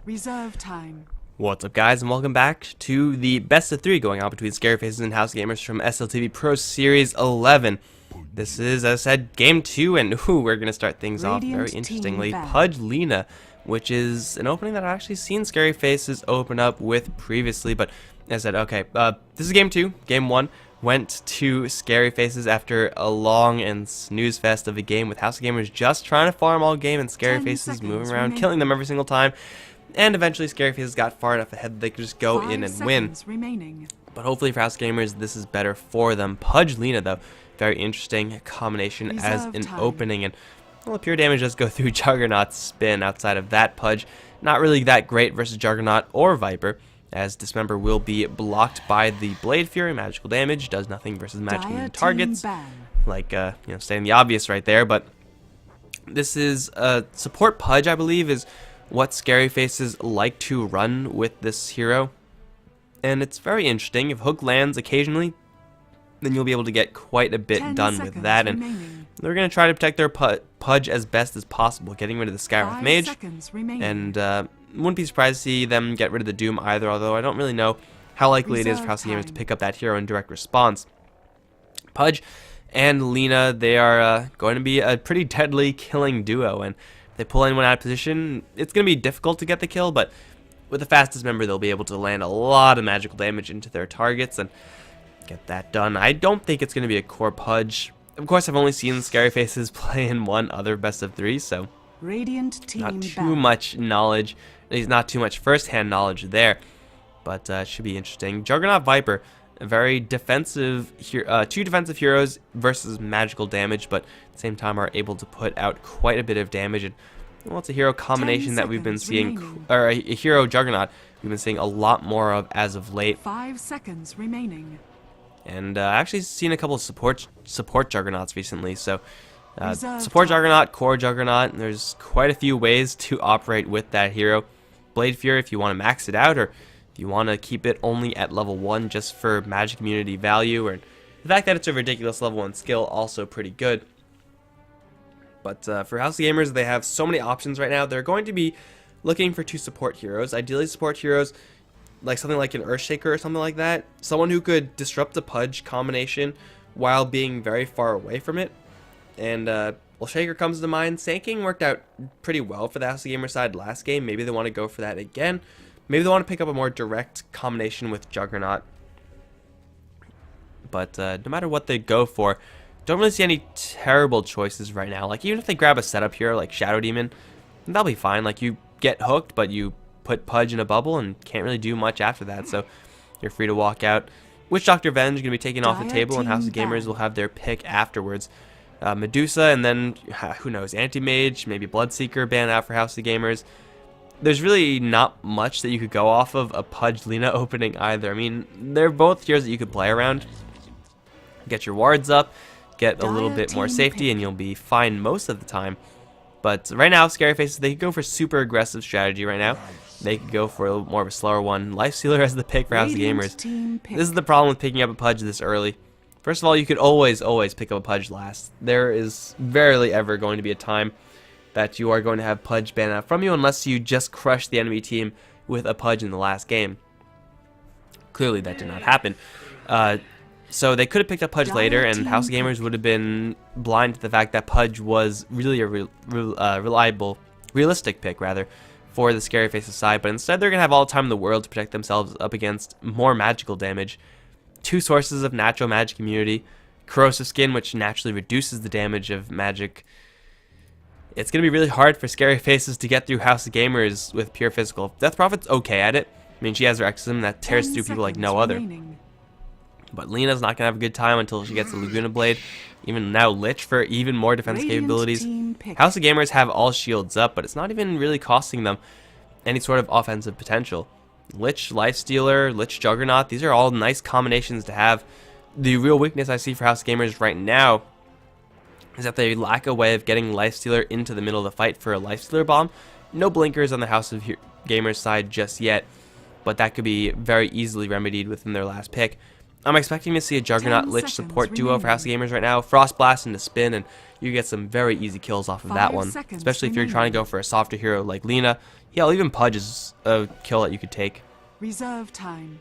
Reserve time. What's up, guys, and welcome back to the best of 3 going on between Scary Faces and House Gamers from SLTV Pro Series 11. This is, as I said, Game 2, and we're going to start things off very interestingly. Pudge Lena, which is an opening that I've actually seen Scary Faces open up with previously, but as I said, okay, this is Game 2. Game 1 went to Scary Faces after a long and snooze fest of a game with House Gamers just trying to farm all game and Scary Faces moving around, killing them every single time. And eventually Scary Faces got far enough ahead that they could just go in and win. But hopefully for House Gamers, this is better for them. Pudge Lena, though, very interesting combination as an opening. And, well, pure damage does go through Juggernaut's spin. Outside of that, Pudge, not really that great versus Juggernaut or Viper, as Dismember will be blocked by the Blade Fury. Magical damage does nothing versus magical targets. Like, stating the obvious right there. But this is support Pudge, I believe, is what Scary Faces like to run with this hero, and it's very interesting. If Hook lands occasionally, then you'll be able to get quite a bit done with that, and they're going to try to protect their Pudge as best as possible, getting rid of the Skywrath Mage, and wouldn't be surprised to see them get rid of the Doom either, although I don't really know how likely it is for House Gamers to pick up that hero in direct response. Pudge and Lena, they are going to be a pretty deadly killing duo, and they pull anyone out of position, it's going to be difficult to get the kill, but with the fastest member, they'll be able to land a lot of magical damage into their targets and get that done. I don't think it's going to be a core Pudge. Of course, I've only seen Scary Faces play in one other best of 3, so not too much knowledge, at least not too much first-hand knowledge there, but it should be interesting. Juggernaut Viper, a very defensive, two defensive heroes versus magical damage, but at the same time are able to put out quite a bit of damage. And well, it's a hero combination that we've been seeing, or a hero Juggernaut we've been seeing a lot more of as of late. 5 seconds remaining. And actually seen a couple of support Juggernauts recently. So support Juggernaut, core Juggernaut. And there's quite a few ways to operate with that hero. Blade Fury if you want to max it out, or if you want to keep it only at level 1 just for magic immunity value, or the fact that it's a ridiculous level 1 skill, also pretty good. But for House Gamers, they have so many options right now. They're going to be looking for 2 support heroes. Ideally support heroes like something like an Earthshaker or something like that. Someone who could disrupt the Pudge combination while being very far away from it. And well, Shaker comes to mind. Sanking worked out pretty well for the House Gamer side last game. Maybe they want to go for that again. Maybe they want to pick up a more direct combination with Juggernaut. But no matter what they go for, don't really see any terrible choices right now. Like, even if they grab a setup hero like Shadow Demon, that'll be fine. Like, you get hooked, but you put Pudge in a bubble and can't really do much after that. So you're free to walk out. Witch Doctor Venge is going to be taken off the table, and House of Gamers will have their pick afterwards. Medusa, and then, who knows, Anti-Mage, maybe Bloodseeker ban out for House of Gamers. There's really not much that you could go off of a Pudge Lena opening either. I mean, they're both heroes that you could play around. Get your wards up, get a little bit more safety, and you'll be fine most of the time. But right now, Scary Faces, they could go for super aggressive strategy right now. They could go for a little more of a slower one. Lifestealer as the pick for House of Gamers. This is the problem with picking up a Pudge this early. First of all, you could always pick up a Pudge last. There is rarely ever going to be a time that you are going to have Pudge banned out from you unless you just crush the enemy team with a Pudge in the last game. Clearly that did not happen. So they could have picked up Pudge later, and House Gamers would have been blind to the fact that Pudge was really a realistic pick rather, for the Scary Faces side. But instead they're going to have all the time in the world to protect themselves up against more magical damage. 2 sources of natural magic immunity. Corrosive Skin, which naturally reduces the damage of magic. It's going to be really hard for Scary Faces to get through House of Gamers with pure physical. Death Prophet's okay at it. I mean, she has her Exorcism that tears through people like no other. But Lena's not going to have a good time until she gets the Laguna Blade. Even now, Lich for even more defense capabilities. House of Gamers have all shields up, but it's not even really costing them any sort of offensive potential. Lich, Lifestealer, Lich Juggernaut, these are all nice combinations to have. The real weakness I see for House of Gamers right now is that they lack a way of getting Lifestealer into the middle of the fight for a Lifestealer bomb. No blinkers on the House of Gamers side just yet, but that could be very easily remedied within their last pick. I'm expecting to see a Juggernaut 10 Lich seconds support duo for remaining. House of Gamers right now. Frost Blast into spin, and you get some very easy kills off of that 5 one. seconds Especially if you're trying to remaining. go for a softer hero like Lina. Hell, even Pudge is a kill that you could take. Reserve time.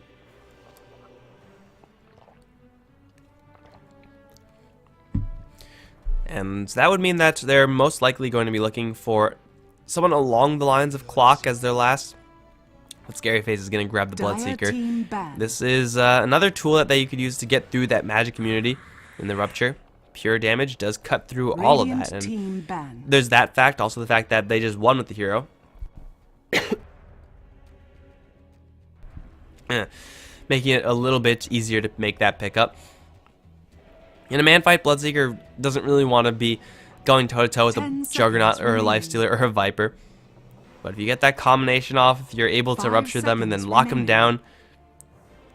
And that would mean that they're most likely going to be looking for someone along the lines of Clock as their last. But Scary Face is going to grab the Dire Bloodseeker. team banned. This is another tool that you could use to get through that magic immunity in the Rupture. Pure damage does cut through all of Radiant that. And team banned. there's that fact, also the fact that they just won with the hero. Making it a little bit easier to make that pickup. In a man fight, Bloodseeker doesn't really want to be going toe-to-toe with 10 a Juggernaut seconds or a Lifestealer or a Viper. But if you get that combination off, if you're able to 5 rupture them and then seconds lock them remaining. down,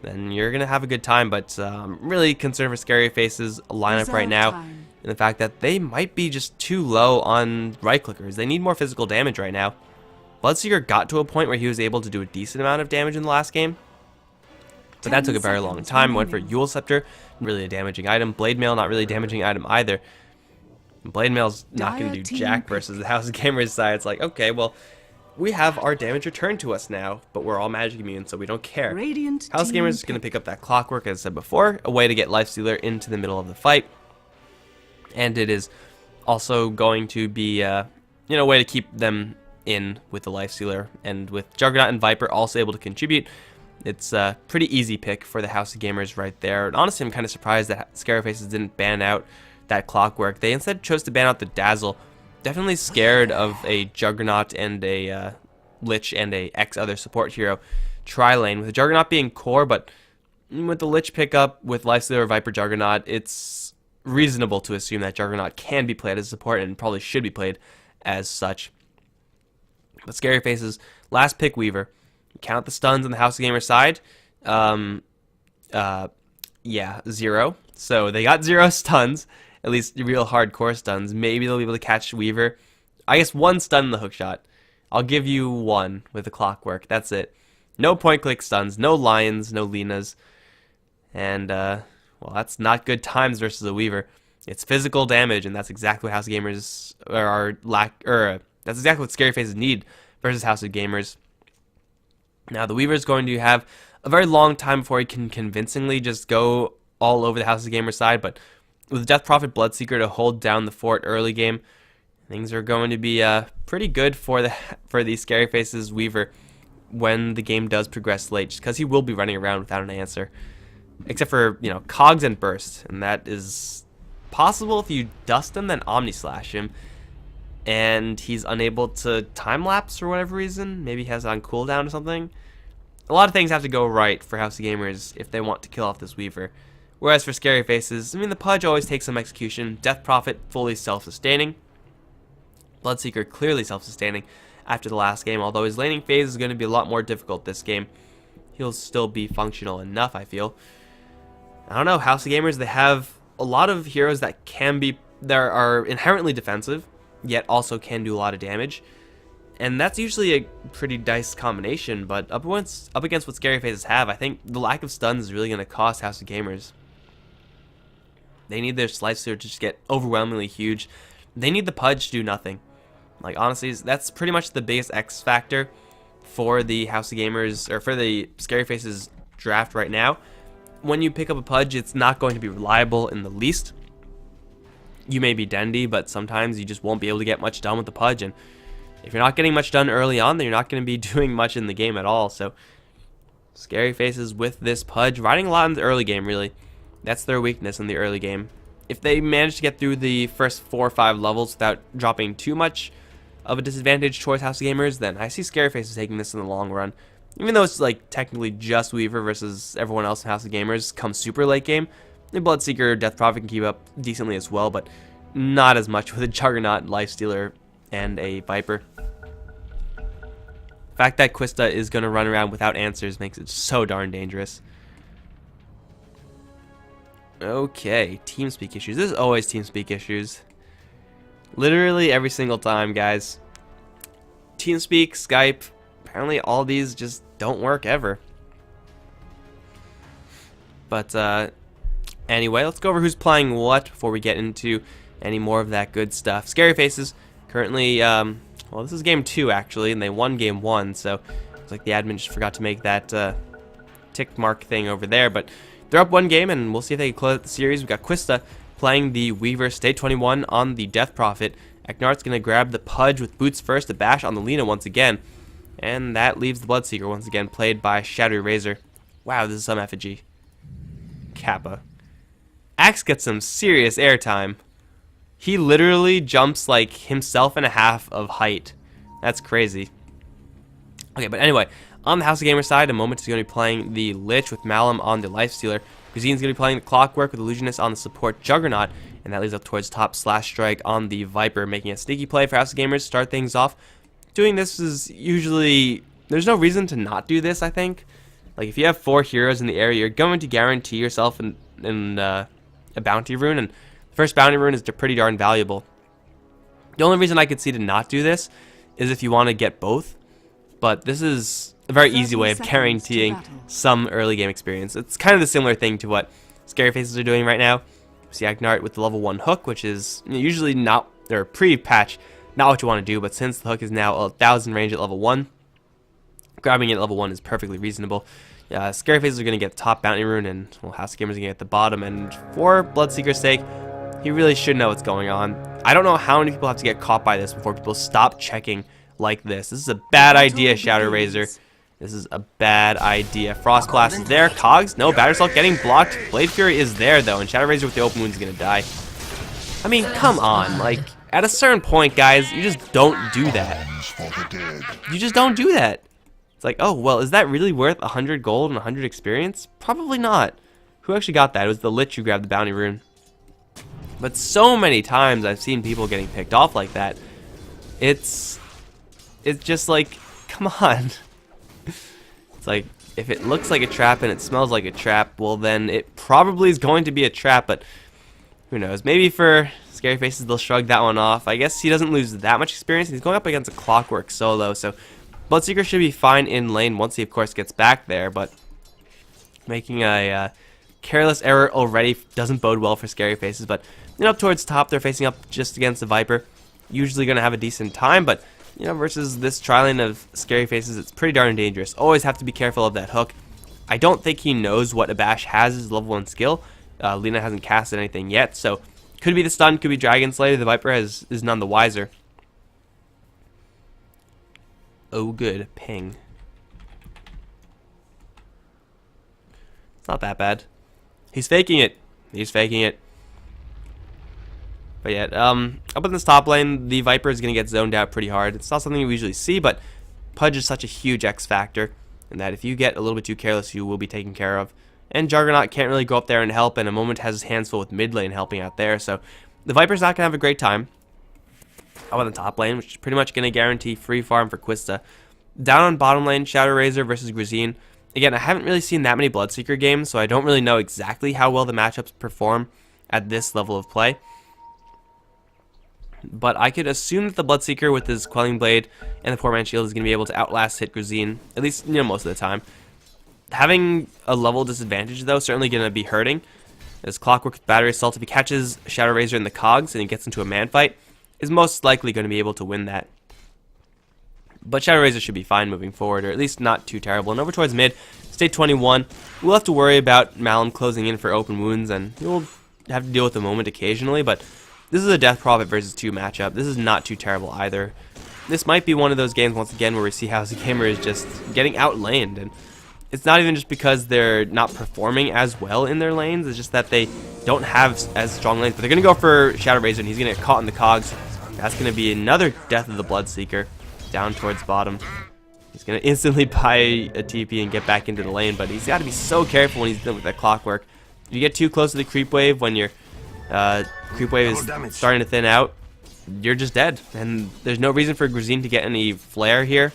then you're going to have a good time. But I'm really concerned for Scary Face's lineup right Reserve now. time. And the fact that they might be just too low on right clickers. They need more physical damage right now. Bloodseeker got to a point where he was able to do a decent amount of damage in the last game. But that 10 took a very long seconds time. Went for remaining. Yule Scepter, really a damaging item. Blade Mail, not really a damaging item either. Blade Mail's not going to Dire do team jack pick. versus the House of Gamers side. It's like, okay, well, we have our damage returned to us now, but we're all magic immune, so we don't care. Radiant House of team Gamers is going to pick. pick up that Clockwork, as I said before, a way to get Lifestealer into the middle of the fight. And it is also going to be, a way to keep them in with the Lifestealer. And with Juggernaut and Viper also able to contribute, it's a pretty easy pick for the House of Gamers right there. And honestly, I'm kind of surprised that Scarafaces didn't ban out that Clockwork. They instead chose to ban out the Dazzle. Definitely scared of a Juggernaut and a Lich and a X other support hero tri-lane. With the Juggernaut being core, but with the Lich pickup with Lifestealer or Viper Juggernaut, it's reasonable to assume that Juggernaut can be played as a support and probably should be played as such. But Scary Faces, last pick Weaver. Count the stuns on the House of Gamer side. Yeah, 0. So they got 0 stuns, at least real hardcore stuns. Maybe they'll be able to catch Weaver. I guess 1 stun in the hookshot. I'll give you 1 with the Clockwork. That's it. No point-click stuns, no Lions, no Linas. And, well, that's not good times versus a Weaver. It's physical damage, and that's exactly what House of Gamers that's exactly what Scary Faces need versus House of Gamers. Now, the Weaver is going to have a very long time before he can convincingly just go all over the House of Gamers side, but with Death Prophet Bloodseeker to hold down the fort early game, things are going to be pretty good for the Scary Faces Weaver when the game does progress late, just because he will be running around without an answer. Except for, Cogs and Burst, and that is possible if you dust him, then Omni-Slash him, and he's unable to time-lapse for whatever reason. Maybe he has it on cooldown or something. A lot of things have to go right for House of Gamers if they want to kill off this Weaver. Whereas for Scary Faces, the Pudge always takes some execution. Death Prophet, fully self-sustaining. Bloodseeker, clearly self-sustaining after the last game, although his laning phase is going to be a lot more difficult this game. He'll still be functional enough, I feel. I don't know, House of Gamers, they have a lot of heroes that are inherently defensive, yet also can do a lot of damage. And that's usually a pretty dice combination, but up against what Scary Faces have, I think the lack of stuns is really going to cost House of Gamers. They need their Lifestealer to just get overwhelmingly huge. They need the Pudge to do nothing. Like, honestly, that's pretty much the biggest X factor for the House of Gamers, or for the Scary Faces draft right now. When you pick up a Pudge, it's not going to be reliable in the least. You may be dandy, but sometimes you just won't be able to get much done with the Pudge, and if you're not getting much done early on, then you're not going to be doing much in the game at all. So, Scary Faces with this Pudge, riding a lot in the early game, really. That's their weakness in the early game. If they manage to get through the first 4 or 5 levels without dropping too much of a disadvantage towards House of Gamers, then I see Scary Faces taking this in the long run. Even though it's like technically just Weaver versus everyone else in House of Gamers come super late game, the Bloodseeker, Death Prophet can keep up decently as well, but not as much with a Juggernaut, Lifestealer, and a Viper. The fact that Quista is going to run around without answers makes it so darn dangerous. Okay, TeamSpeak issues. This is always TeamSpeak issues. Literally every single time, guys. TeamSpeak, Skype, apparently all these just don't work ever. But anyway, let's go over who's playing what before we get into any more of that good stuff. Scary Faces currently, well, this is game 2 actually, and they won game 1, so it's like the admin just forgot to make that tick mark thing over there. But they're up 1 game, and we'll see if they can close out the series. We've got Quista playing the Weaver, State 21 on the Death Prophet. Eknart's going to grab the Pudge with boots first, the Bash on the Lena once again. And that leaves the Bloodseeker once again, played by Shadowy Razor. Wow, this is some effigy. Kappa. Axe gets some serious airtime. He literally jumps like himself and a half of height. That's crazy. Okay, but anyway, on the House of Gamer side, a moment is going to be playing the Lich with Malum on the Lifestealer. Cuisine's going to be playing the Clockwork with Illusionist on the support Juggernaut, and that leads up towards top Slash Strike on the Viper, making a sneaky play for House of Gamers to start things off. Doing this is usually, there's no reason to not do this, I think. Like, if you have 4 heroes in the area, you're going to guarantee yourself a bounty rune, and the first bounty rune is pretty darn valuable. The only reason I could see to not do this is if you want to get both, but this is a very easy way of guaranteeing some early game experience. It's kind of the similar thing to what Scary Faces are doing right now. See Eknart with the level 1 hook, which is usually not, or pre-patch, not what you want to do, but since the hook is now 1,000 range at level 1, grabbing it at level 1 is perfectly reasonable. Scary Faces are going to get the top bounty rune, and well, House of Gamers are going to get the bottom, and for Bloodseeker's sake, he really should know what's going on. I don't know how many people have to get caught by this before people stop checking like this. This is a bad idea, Shadow Razor. This is a bad idea. Frost Blast is there. Cogs? No. Battery Assault getting blocked. Blade Fury is there, though, and Shadow Razor with the open wound is going to die. I mean, come on. Like, at a certain point, guys, you just don't do that. You just don't do that. It's like, oh, well, is that really worth 100 gold and 100 experience? Probably not. Who actually got that? It was the Lich who grabbed the bounty rune. But so many times I've seen people getting picked off like that. It's just like, come on. It's like, if it looks like a trap and it smells like a trap, well then it probably is going to be a trap, but who knows. Maybe for Scary Faces they'll shrug that one off. I guess he doesn't lose that much experience. He's going up against a Clockwork solo, so Bloodseeker should be fine in lane once he of course gets back there, but making a careless error already doesn't bode well for Scary Faces. But up towards top, they're facing up just against the Viper. Usually going to have a decent time, but versus this tri-lane of Scary Faces, it's pretty darn dangerous. Always have to be careful of that hook. I don't think he knows what Abash has as level 1 skill. Lena hasn't casted anything yet, so could be the stun, could be Dragon Slayer. The Viper is none the wiser. Oh good, ping. It's not that bad. He's faking it. He's faking it. But yeah, up in this top lane, the Viper is going to get zoned out pretty hard. It's not something we usually see, but Pudge is such a huge X factor, and that if you get a little bit too careless, you will be taken care of. And Juggernaut can't really go up there and help, and a moment has his hands full with mid lane helping out there, so the Viper's not going to have a great time. Up on the top lane, which is pretty much going to guarantee free farm for Quista. Down on bottom lane, Shadow Razor versus Cuisine. Again, I haven't really seen that many Bloodseeker games, so I don't really know exactly how well the matchups perform at this level of play. But I could assume that the Bloodseeker with his Quelling Blade and the Poor Man's Shield is going to be able to outlast hit Cuisine, at least most of the time. Having a level disadvantage, though, certainly going to be hurting. As Clockwork with Battery Assault, if he catches Shadow Razor in the cogs and he gets into a man fight, is most likely going to be able to win that. But Shadow Razor should be fine moving forward, or at least not too terrible. And over towards mid, State 21, we'll have to worry about Malum closing in for open wounds, and we'll have to deal with the moment occasionally, but this is a Death Prophet versus 2 matchup. This is not too terrible either. This might be one of those games, once again, where we see House of Gamer is just getting outlaned, and it's not even just because they're not performing as well in their lanes, it's just that they don't have as strong lanes. But they're going to go for Shadow Razor, and he's going to get caught in the cogs. That's going to be another death of the Bloodseeker down towards bottom. He's going to instantly buy a TP and get back into the lane, but he's got to be so careful when he's done with that Clockwork. If you get too close to the creep wave when your creep wave is starting to thin out, you're just dead. And there's no reason for Cuisine to get any flare here,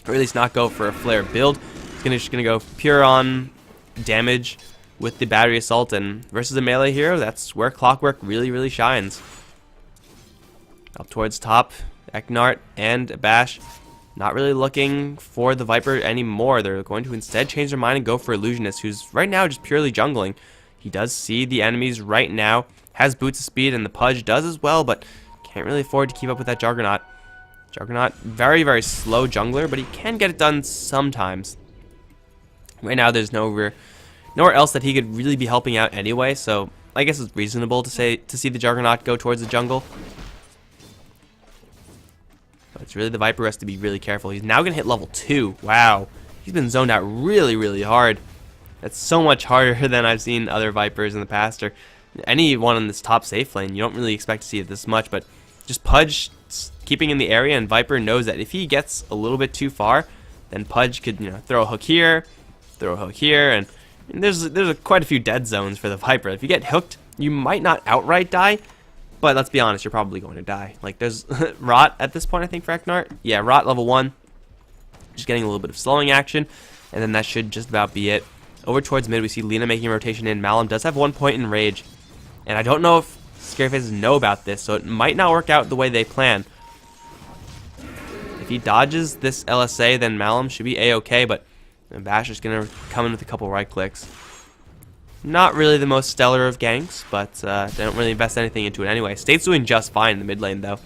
or at least not go for a flare build. He's just gonna go pure on damage with the Battery Assault, and versus a melee hero, that's where Clockwork really shines. Up towards top, Eknart and Bash. not really looking for the Viper anymore. They're going to instead change their mind and go for Illusionist, who's right now just purely jungling. He does see the enemies right now, has boots of speed, and the Pudge does as well, but can't really afford to keep up with that Juggernaut. Juggernaut, very, very slow jungler, but he can get it done sometimes. Right now, there's nowhere else that he could really be helping out anyway, so I guess it's reasonable to see the Juggernaut go towards the jungle. But it's really the Viper who has to be really careful. He's now going to hit level 2. Wow. He's been zoned out really, really hard. That's so much harder than I've seen other Vipers in the past, or anyone in this top safe lane. You don't really expect to see it this much, but just Pudge keeping in the area, and Viper knows that if he gets a little bit too far, then Pudge could, throw a hook here, and there's quite a few dead zones for the Viper. If you get hooked, you might not outright die, but let's be honest, you're probably going to die. Like, there's Rot at this point, I think, for Eknart. Yeah, Rot level 1. Just getting a little bit of slowing action, and then that should just about be it. Over towards mid, we see Lina making a rotation in. Malum does have 1 point in Rage, and I don't know if Scary Faces know about this, so it might not work out the way they plan. If he dodges this LSA, then Malum should be A-okay, but Bash is going to come in with a couple right clicks. Not really the most stellar of ganks, but they don't really invest anything into it anyway. State's doing just fine in the mid lane, though.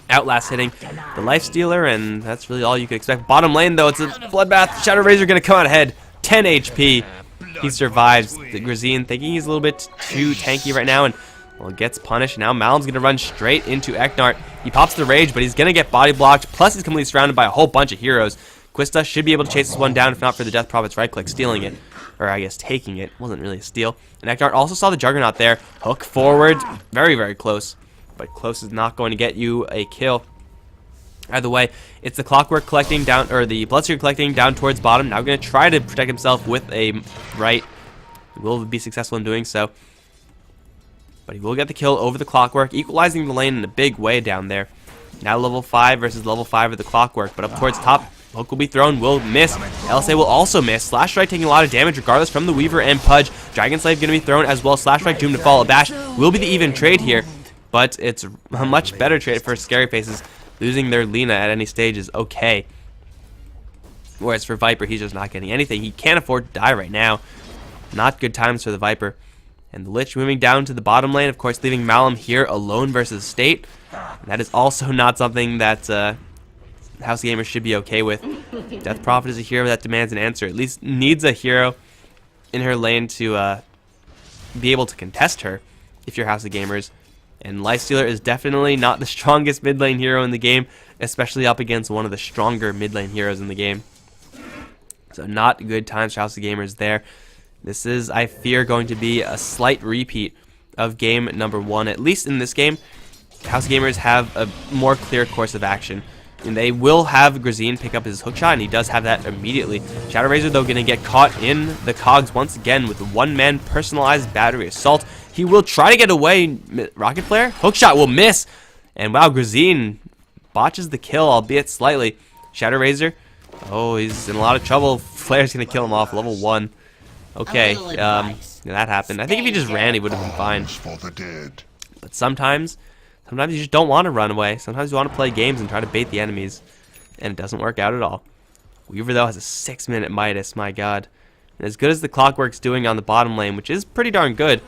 Outlast hitting the Lifestealer, and that's really all you could expect. Bottom lane, though, it's a bloodbath. Shadow Razor going to come out ahead. 10 HP. He survives. The Grazine thinking he's a little bit too tanky right now, and well, gets punished. Now Malum's going to run straight into Eknart. He pops the Rage, but he's going to get body blocked, plus he's completely surrounded by a whole bunch of heroes. Quista should be able to chase this one down, if not for the Death Prophet's right click, stealing it. Or I guess taking it. Wasn't really a steal. And Eknart also saw the Juggernaut there. Hook forward. Very, very close. But close is not going to get you a kill. Either way, it's the Clockwork collecting down, or the Bloodseeker collecting down towards bottom. Now going to try to protect himself with a right. He will be successful in doing so. But he will get the kill over the Clockwork, equalizing the lane in a big way down there. Now level 5 versus level 5 of the Clockwork. But up towards top, Hook will be thrown, will miss. LSA will also miss. Slash Strike taking a lot of damage regardless from the Weaver and Pudge. Dragon Slave going to be thrown as well. Slash Strike doomed to fall. Bash will be the even trade here, but it's a much better trade for Scary Faces. Losing their Lina at any stage is okay. Whereas for Viper, he's just not getting anything. He can't afford to die right now. Not good times for the Viper. And the Lich moving down to the bottom lane, of course, leaving Malum here alone versus State. And that is also not something that House Gamers should be okay with. Death Prophet is a hero that demands an answer. At least needs a hero in her lane to be able to contest her if you're House of Gamers. And Lifestealer is definitely not the strongest mid lane hero in the game, especially up against one of the stronger mid lane heroes in the game. So not good times for House of Gamers there. This is, I fear, going to be a slight repeat of game number 1. At least in this game, House of Gamers have a more clear course of action. And they will have Grazine pick up his hookshot, and he does have that immediately. Shadow Razor, though, going to get caught in the cogs once again with a one-man personalized battery assault. He will try to get away. Rocket Flare? Hookshot will miss. And wow, Grazine botches the kill, albeit slightly. Shadow Razor, oh, he's in a lot of trouble. Flare's going to kill him off, level 1. Okay, that happened. I think if he just ran, he would have been fine. But sometimes you just don't want to run away. Sometimes you want to play games and try to bait the enemies. And it doesn't work out at all. Weaver, though, has a 6-minute Midas, my god. And as good as the Clockwork's doing on the bottom lane, which is pretty darn good,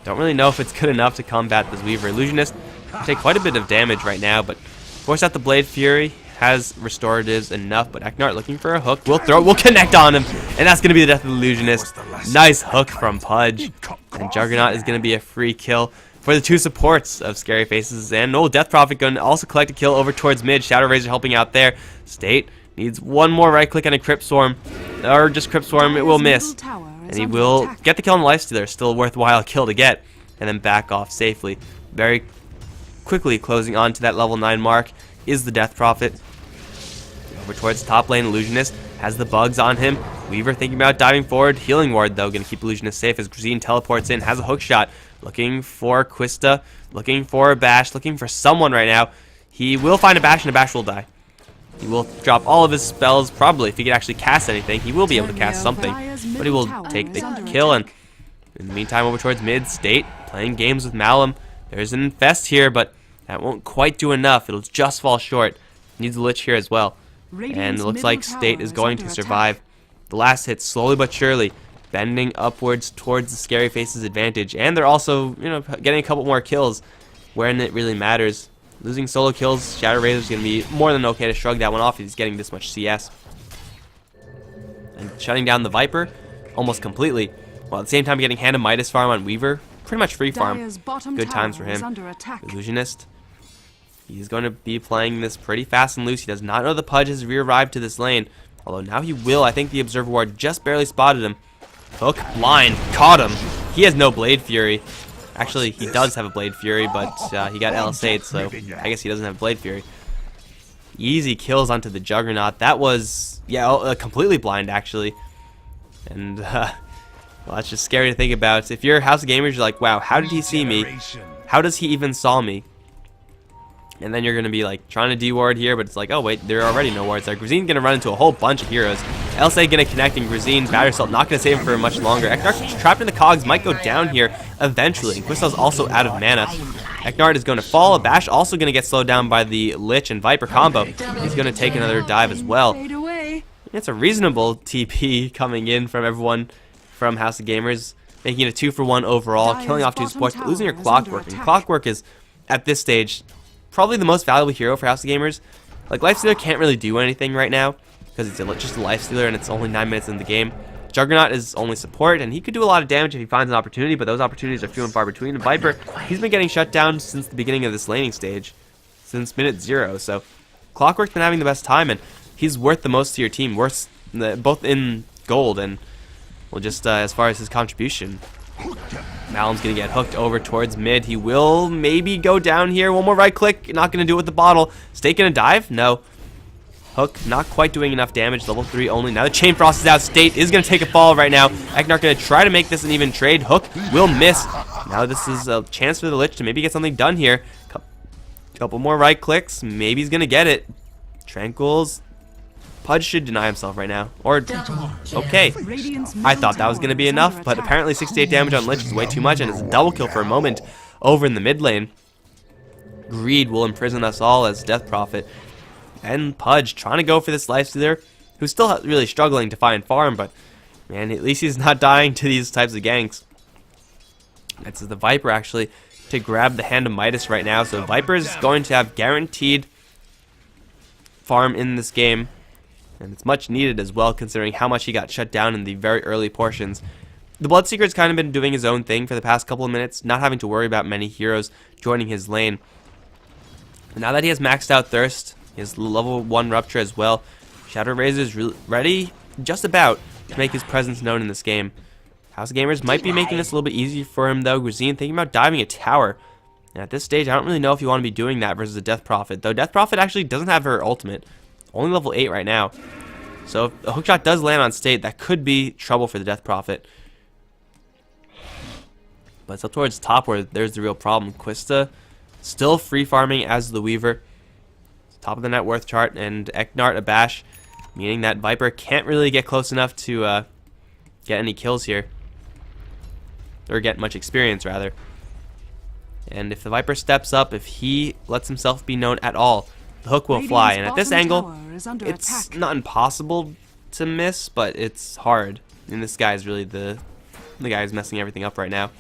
don't really know if it's good enough to combat this Weaver. Illusionist will take quite a bit of damage right now, but force out the Blade Fury, has restoratives enough, but Eknart looking for a hook. Will connect on him, and that's going to be the death of the Illusionist. Nice hook from Pudge. And Juggernaut is going to be a free kill for the two supports of Scary Faces. And Death Prophet going to also collect a kill over towards mid. Shadow Razor helping out there. State needs one more right click and a Crypt Swarm. Or just Crypt Swarm, it will miss. And he will get the kill on the Lifestealer. Still a worthwhile kill to get. And then back off safely. Very quickly closing on to that level 9 mark is the Death Prophet. Over towards top lane, Illusionist has the bugs on him. Weaver thinking about diving forward. Healing Ward, though, going to keep Illusionist safe as Grazine teleports in. Has a hook shot. Looking for Quista. Looking for a Bash. Looking for someone right now. He will find a Bash, and a Bash will die. He will drop all of his spells, probably. If he could actually cast anything, he will be able to cast something. But he will take the kill. And in the meantime, over towards mid, State playing games with Malum. There's an Infest here, but that won't quite do enough. It'll just fall short. Needs a Lich here as well. And it looks like State is going to survive. The last hit, slowly but surely, bending upwards towards the Scary Face's advantage. And they're also, getting a couple more kills when it really matters. Losing solo kills, Shadow Razor's going to be more than okay to shrug that one off if he's getting this much CS. And shutting down the Viper almost completely, while at the same time getting Hand of Midas farm on Weaver. Pretty much free farm. Good times for him. Illusionist. He's going to be playing this pretty fast and loose. He does not know the Pudge has re-arrived to this lane. Although now he will. I think the Observer Ward just barely spotted him. Hook, blind, caught him. He has no Blade Fury. Actually, he does have a Blade Fury, but he got LS8, so I guess he doesn't have Blade Fury. Easy kills onto the Juggernaut. That was, completely blind, actually. And, well, that's just scary to think about. If you're House of Gamers, you're like, wow, how did he see me? How does he even saw me? And then you're going to be like trying to de-ward here, but it's like, oh wait, there are already no wards there. Gruzin's going to run into a whole bunch of heroes. LSA going to connect, and Gruzin, Battery Assault, not going to save him for much longer. Eknar's trapped in the cogs, might go down here eventually. And Quistel's also out of mana. Eknard is going to fall. Bash also going to get slowed down by the Lich and Viper combo. He's going to take another dive as well. It's a reasonable TP coming in from everyone from House of Gamers, making it a 2-for-1 overall, killing off 2 supports, but losing your Clockwork. And Clockwork is, at this stage, probably the most valuable hero for House of Gamers. Like, Lifestealer can't really do anything right now because it's just a Lifestealer and it's only 9 minutes in the game. Juggernaut is only support, and he could do a lot of damage if he finds an opportunity, but those opportunities are few and far between. And Viper, he's been getting shut down since the beginning of this laning stage, since minute 0. So Clockwork's been having the best time, and he's worth the most to your team, both in gold and, well, just as far as his contribution. Malum's going to get hooked over towards mid. He will maybe go down here. One more right click. Not going to do it with the bottle. State going to dive? No. Hook not quite doing enough damage. Level 3 only. Now the Chain Frost is out. State is going to take a fall right now. Eknar going to try to make this an even trade. Hook will miss. Now this is a chance for the Lich to maybe get something done here. Couple more right clicks. Maybe he's going to get it. Tranquils. Pudge should deny himself right now. Or, okay. I thought that was going to be enough, but apparently 68 damage on Lich is way too much, and it's a double kill for a moment over in the mid lane. Greed will imprison us all as Death Prophet. And Pudge trying to go for this Lifestealer, who's still really struggling to find farm, but, man, at least he's not dying to these types of ganks. That's the Viper, actually, to grab the Hand of Midas right now, so Viper is going to have guaranteed farm in this game. And it's much needed as well, considering how much he got shut down in the very early portions. The Bloodseeker's kind of been doing his own thing for the past couple of minutes, not having to worry about many heroes joining his lane. But now that he has maxed out Thirst, he has level 1 Rupture as well, Shadow Razor is ready, just about, to make his presence known in this game. House of Gamers might be making this a little bit easier for him, though. Gruzin thinking about diving a tower. And at this stage, I don't really know if you want to be doing that versus a Death Prophet, though Death Prophet actually doesn't have her ultimate. Only level 8 right now. So if a hookshot does land on State, that could be trouble for the Death Prophet. But it's up towards top where there's the real problem. Quista still free farming as the Weaver. Top of the net worth chart, and Eknart a bash, meaning that Viper can't really get close enough to get any kills here. Or get much experience, rather. And if the Viper steps up, if he lets himself be known at all, the hook will fly, and at this angle, it's not impossible to miss, but it's hard. And this guy is really the guy who's messing everything up right now.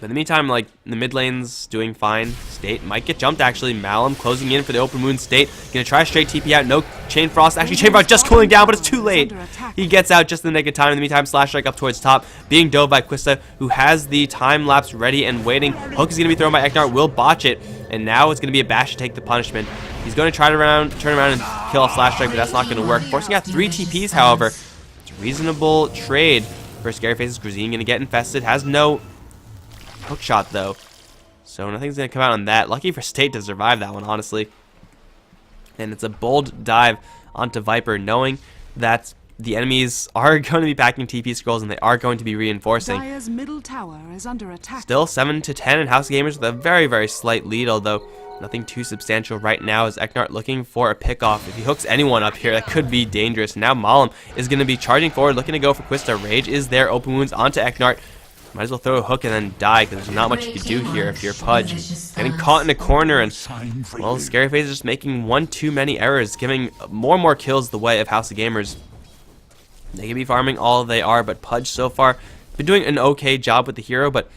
But in the meantime, like, the mid lane's doing fine. State might get jumped, actually. Malum closing in for the open wound. State gonna try straight TP out. No Chain Frost. Actually, Chain Frost just cooling down, but it's too late. He gets out just in the nick of time. In the meantime, Slash Strike up towards top, being dove by Quista, who has the time lapse ready and waiting. Hook is gonna be thrown by Eknar, will botch it, and now it's gonna be a bash to take the punishment. He's gonna try to turn around and kill off Slash Strike, but that's not gonna work. Forcing out 3 TPs, however. It's a reasonable trade for Scary Faces. Gruzin gonna get infested. Has no hook shot though, so nothing's gonna come out on that. Lucky for State to survive that one, honestly. And it's a bold dive onto Viper, knowing that the enemies are going to be packing TP scrolls and they are going to be reinforcing. Dire's middle tower is under attack. Still 7-10 in House of Gamers with a very, very slight lead, although nothing too substantial right now, as Eknart looking for a pickoff. If he hooks anyone up here, that could be dangerous. Now Malum is going to be charging forward, looking to go for Quista. Rage is there. Open wounds onto Eknart. Might as well throw a hook and then die, because there's not much you can do here if you're Pudge. Getting caught in a corner, and, well, Scary Face is just making one too many errors, giving more and more kills the way of House of Gamers. They can be farming all they are, but Pudge so far been doing an okay job with the hero, but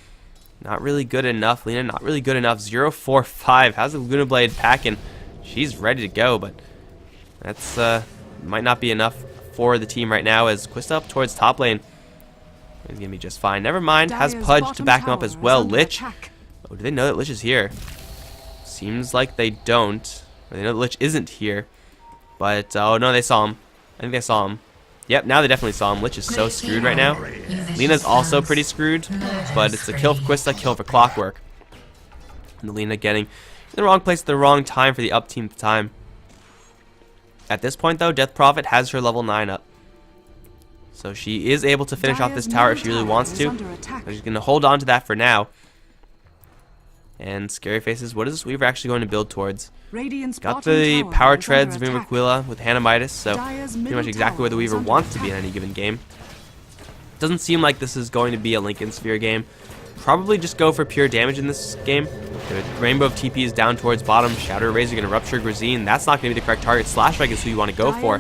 not really good enough. Lena, not really good enough. 0-4-5. How's the Laguna Blade packing? She's ready to go, but that's might not be enough for the team right now, as Quista up towards top lane. He's gonna be just fine. Never mind. Has Pudge to back him up as well. Lich. Oh, do they know that Lich is here? Seems like they don't. Or they know that Lich isn't here. But oh no, they saw him. I think they saw him. Yep, now they definitely saw him. Lich is so screwed right now. Lena's also pretty screwed, but it's a kill for Quista, kill for Clockwork. And Lena getting in the wrong place at the wrong time for the up team time. At this point, though, Death Prophet has her level 9 up. So she is able to finish off this tower if she really wants to. But she's going to hold on to that for now. And Scary Faces, what is this Weaver actually going to build towards? Got the power treads of Aquila with Hanamitis, so pretty much exactly where the Weaver wants to be in any given game. Doesn't seem like this is going to be a Lincoln Sphere game. Probably just go for pure damage in this game. The Rainbow of TP is down towards bottom. Shadow Razor going to rupture Grazine. That's not going to be the correct target. Slash Strike is who you want to go for.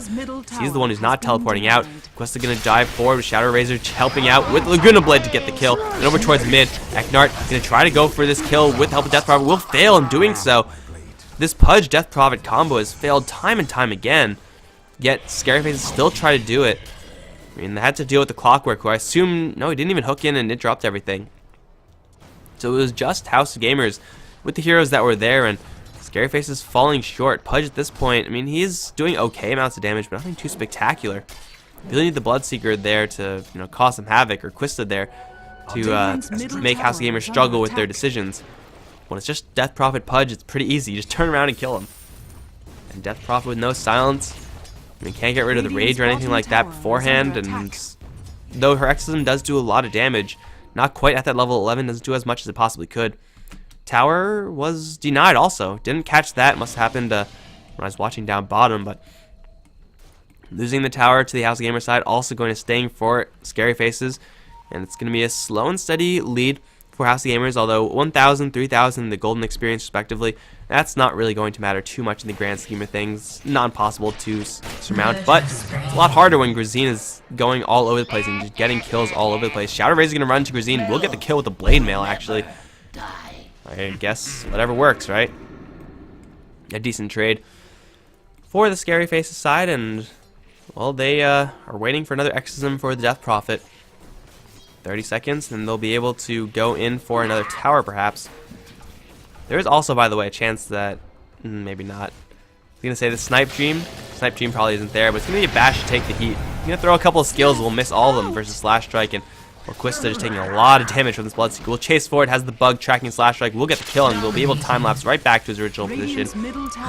He's the one who's not teleporting out. Questa going to dive forward with Shadow Razor helping out with Laguna Blade to get the kill. And over towards mid. Eknart going to try to go for this kill with help of Death Prophet. Will fail in doing so. This Pudge Death Prophet combo has failed time and time again. Yet Scary Faces still try to do it. I mean, they had to deal with the Clockwork, who I assume, no, he didn't even hook in and it dropped everything. So it was just House of Gamers with the heroes that were there, and Scary Face is falling short. Pudge at this point, I mean, he's doing okay amounts of damage, but nothing too spectacular. You really need the Bloodseeker there to, you know, cause some havoc, or Quista there to make House of Gamers struggle with their decisions. When it's just Death Prophet Pudge, it's pretty easy. You just turn around and kill him. And Death Prophet with no silence, I mean, can't get rid of the rage or anything like that beforehand, and though her Exorcism does do a lot of damage, not quite at that level 11, doesn't do as much as it possibly could. Tower was denied also. Didn't catch that. Must have happened when I was watching down bottom, but losing the tower to the House of Gamer side, also going to staying for Scary Faces, and it's going to be a slow and steady lead for House of Gamers, although 1,000, 3,000, the golden experience respectively, that's not really going to matter too much in the grand scheme of things. Not impossible to surmount, but it's a lot harder when Grazine is going all over the place and just getting kills all over the place. Shadow Razor is going to run to Grazine. We'll get the kill with the Blade Mail, actually. I guess whatever works, right? A decent trade for the Scary Faces side, and, well, they are waiting for another Exorcism for the Death Prophet. 30 seconds, and they'll be able to go in for another tower, perhaps. There is also, by the way, a chance that, maybe not. I'm going to say the Snipe Dream. Snipe Dream probably isn't there, but it's going to be a Bash to take the heat. I'm going to throw a couple of skills, we'll miss all of them versus Slash Strike, and Quista just taking a lot of damage from this Bloodseeker. We'll chase forward, has the bug tracking Slash Strike. We'll get the kill, and we'll be able to time-lapse right back to his original position.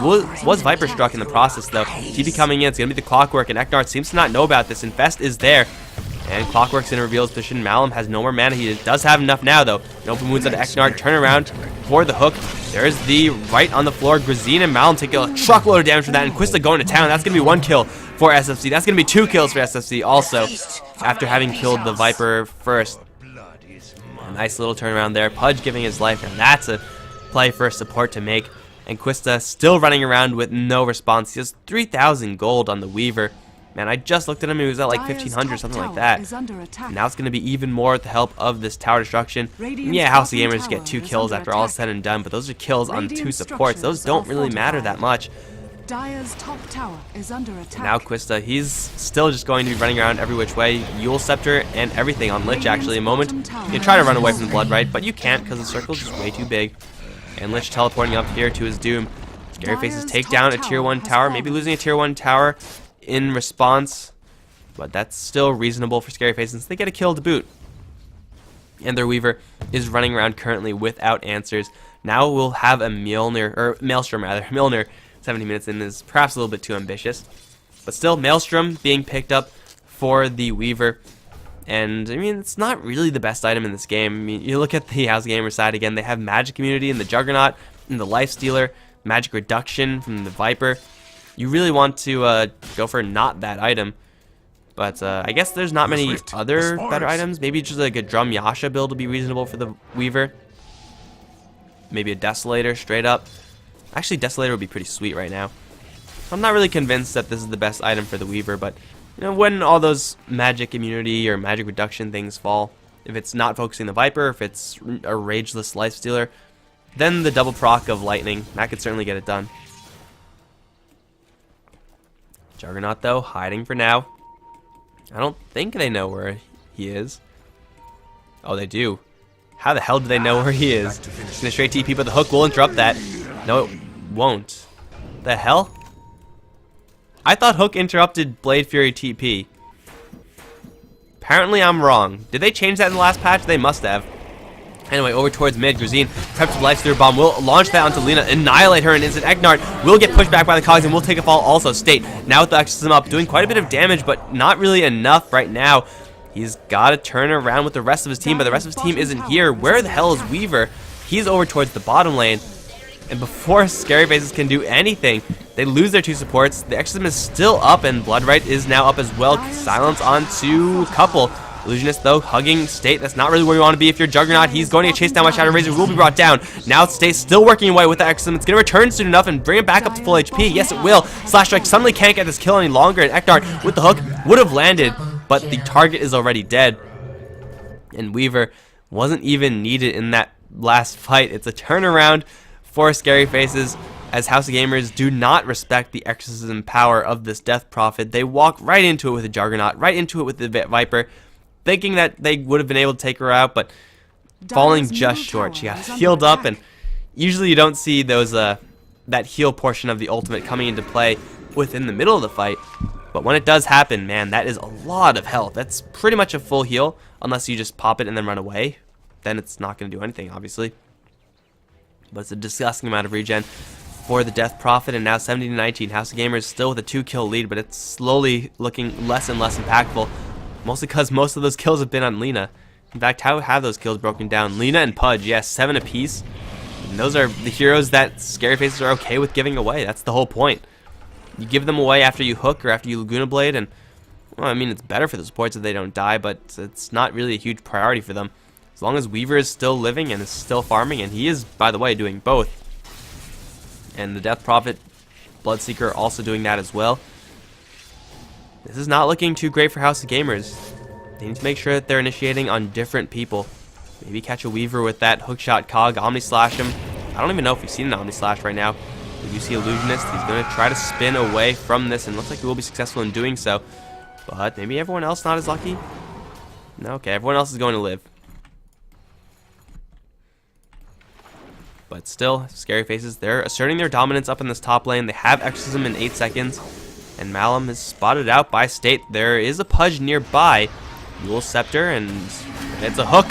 Was Viper struck in the process, though. TP coming in, it's going to be the Clockwork, and Eknart seems to not know about this. Infest is there. And Clockwork's going to reveal his position. Malum has no more mana. He does have enough now, though. No open wounds on Eknart. Turn around for the hook. There's the right on the floor. Grazine and Malum take a truckload of damage from that. And Quista going to town. That's going to be 1 kill for SFZ. That's going to be 2 kills for SFZ also, after having killed the Viper first. A nice little turnaround there. Pudge giving his life, and that's a play for support to make. And Quista still running around with no response. He has 3,000 gold on the Weaver. Man, I just looked at him, he was at like 1,500, something like that. Now it's going to be even more with the help of this tower destruction. And yeah, House of Gamers get 2 kills after all is said and done, but those are kills on 2 supports. Those don't really matter that much. Dire's top tower is under attack. Now Quista, he's still just going to be running around every which way. Yule Scepter and everything on Lich, actually. A moment, you can try to run away from the Blood Right, but you can't because the circle is just way too big. And Lich teleporting up here to his doom. Scary Faces take down a tier 1 tower, maybe losing a tier 1 tower in response, but that's still reasonable for Scary Faces since they get a kill to boot. And their Weaver is running around currently without answers. Now we'll have a Maelstrom rather. Milner, 70 minutes in is perhaps a little bit too ambitious, but still Maelstrom being picked up for the Weaver. And I mean, it's not really the best item in this game. I mean, you look at the House Gamer side again, they have Magic Immunity and the Juggernaut and the Lifestealer, Magic Reduction from the Viper. You really want to go for not that item, But I guess there's not many other better items. Maybe just like a Drum Yasha build would be reasonable for the Weaver. Maybe a Desolator straight up. Actually, Desolator would be pretty sweet right now. I'm not really convinced that this is the best item for the Weaver, but you know, when all those magic immunity or magic reduction things fall, if it's not focusing the Viper, if it's a Rageless Lifestealer, then the double proc of Lightning, that could certainly get it done. Juggernaut, though, hiding for now. I don't think they know where he is. Oh, they do. How the hell do they know where he is? He's gonna straight TP, but the hook will interrupt that. No, it won't. The hell? I thought hook interrupted Blade Fury TP. Apparently I'm wrong. Did they change that in the last patch? They must have. Anyway, over towards mid. Grazine preps the Lifestealer Bomb. Will launch that onto Lina. Annihilate her in instant. Eknart will get pushed back by the Cogs and will take a fall also. State now with the Exorcism up. Doing quite a bit of damage, but not really enough right now. He's got to turn around with the rest of his team, but the rest of his team isn't here. Where the hell is Weaver? He's over towards the bottom lane. And before Scary Faces can do anything, they lose their two supports. The Exorcism is still up, and Bloodright is now up as well. Silence onto Couple. Illusionist, though, hugging State. That's not really where you want to be if you're Juggernaut. He's going to get chased down by Shadow Razor, will be brought down. Now State still working away with the Exorcism. It's going to return soon enough and bring him back up to full HP. Yes, it will. Slash Strike suddenly can't get this kill any longer, and Eknart with the hook would have landed, but the target is already dead. And Weaver wasn't even needed in that last fight. It's a turnaround for Scary Faces, as House of Gamers do not respect the Exorcism power of this Death Prophet. They walk right into it with a Juggernaut, right into it with the Viper, thinking that they would have been able to take her out, but falling just short. She got healed up, and usually you don't see those that heal portion of the ultimate coming into play within the middle of the fight. But when it does happen, man, that is a lot of health. That's pretty much a full heal, unless you just pop it and then run away. Then it's not going to do anything, obviously. But it's a disgusting amount of regen for the Death Prophet, and now 70-19. House of Gamers still with a 2-kill lead, but it's slowly looking less and less impactful. Mostly because most of those kills have been on Lina. In fact, how have those kills broken down? Lina and Pudge, yes, 7 apiece. And those are the heroes that Scary Faces are okay with giving away. That's the whole point. You give them away after you hook or after you Laguna Blade, and, well, I mean, it's better for the supports if they don't die, but it's not really a huge priority for them. As long as Weaver is still living and is still farming, and he is, by the way, doing both. And the Death Prophet, Bloodseeker also doing that as well. This is not looking too great for House of Gamers. They need to make sure that they're initiating on different people. Maybe catch a Weaver with that hookshot cog, Omni Slash him. I don't even know if we've seen an Omni Slash right now. If you see Illusionist, he's going to try to spin away from this, and looks like he will be successful in doing so. But maybe everyone else not as lucky? No, okay, everyone else is going to live. But still, Scary Faces, they're asserting their dominance up in this top lane. They have Exorcism in 8 seconds. And Malum is spotted out by State. There is a Pudge nearby. Yule Scepter, and it's a hook,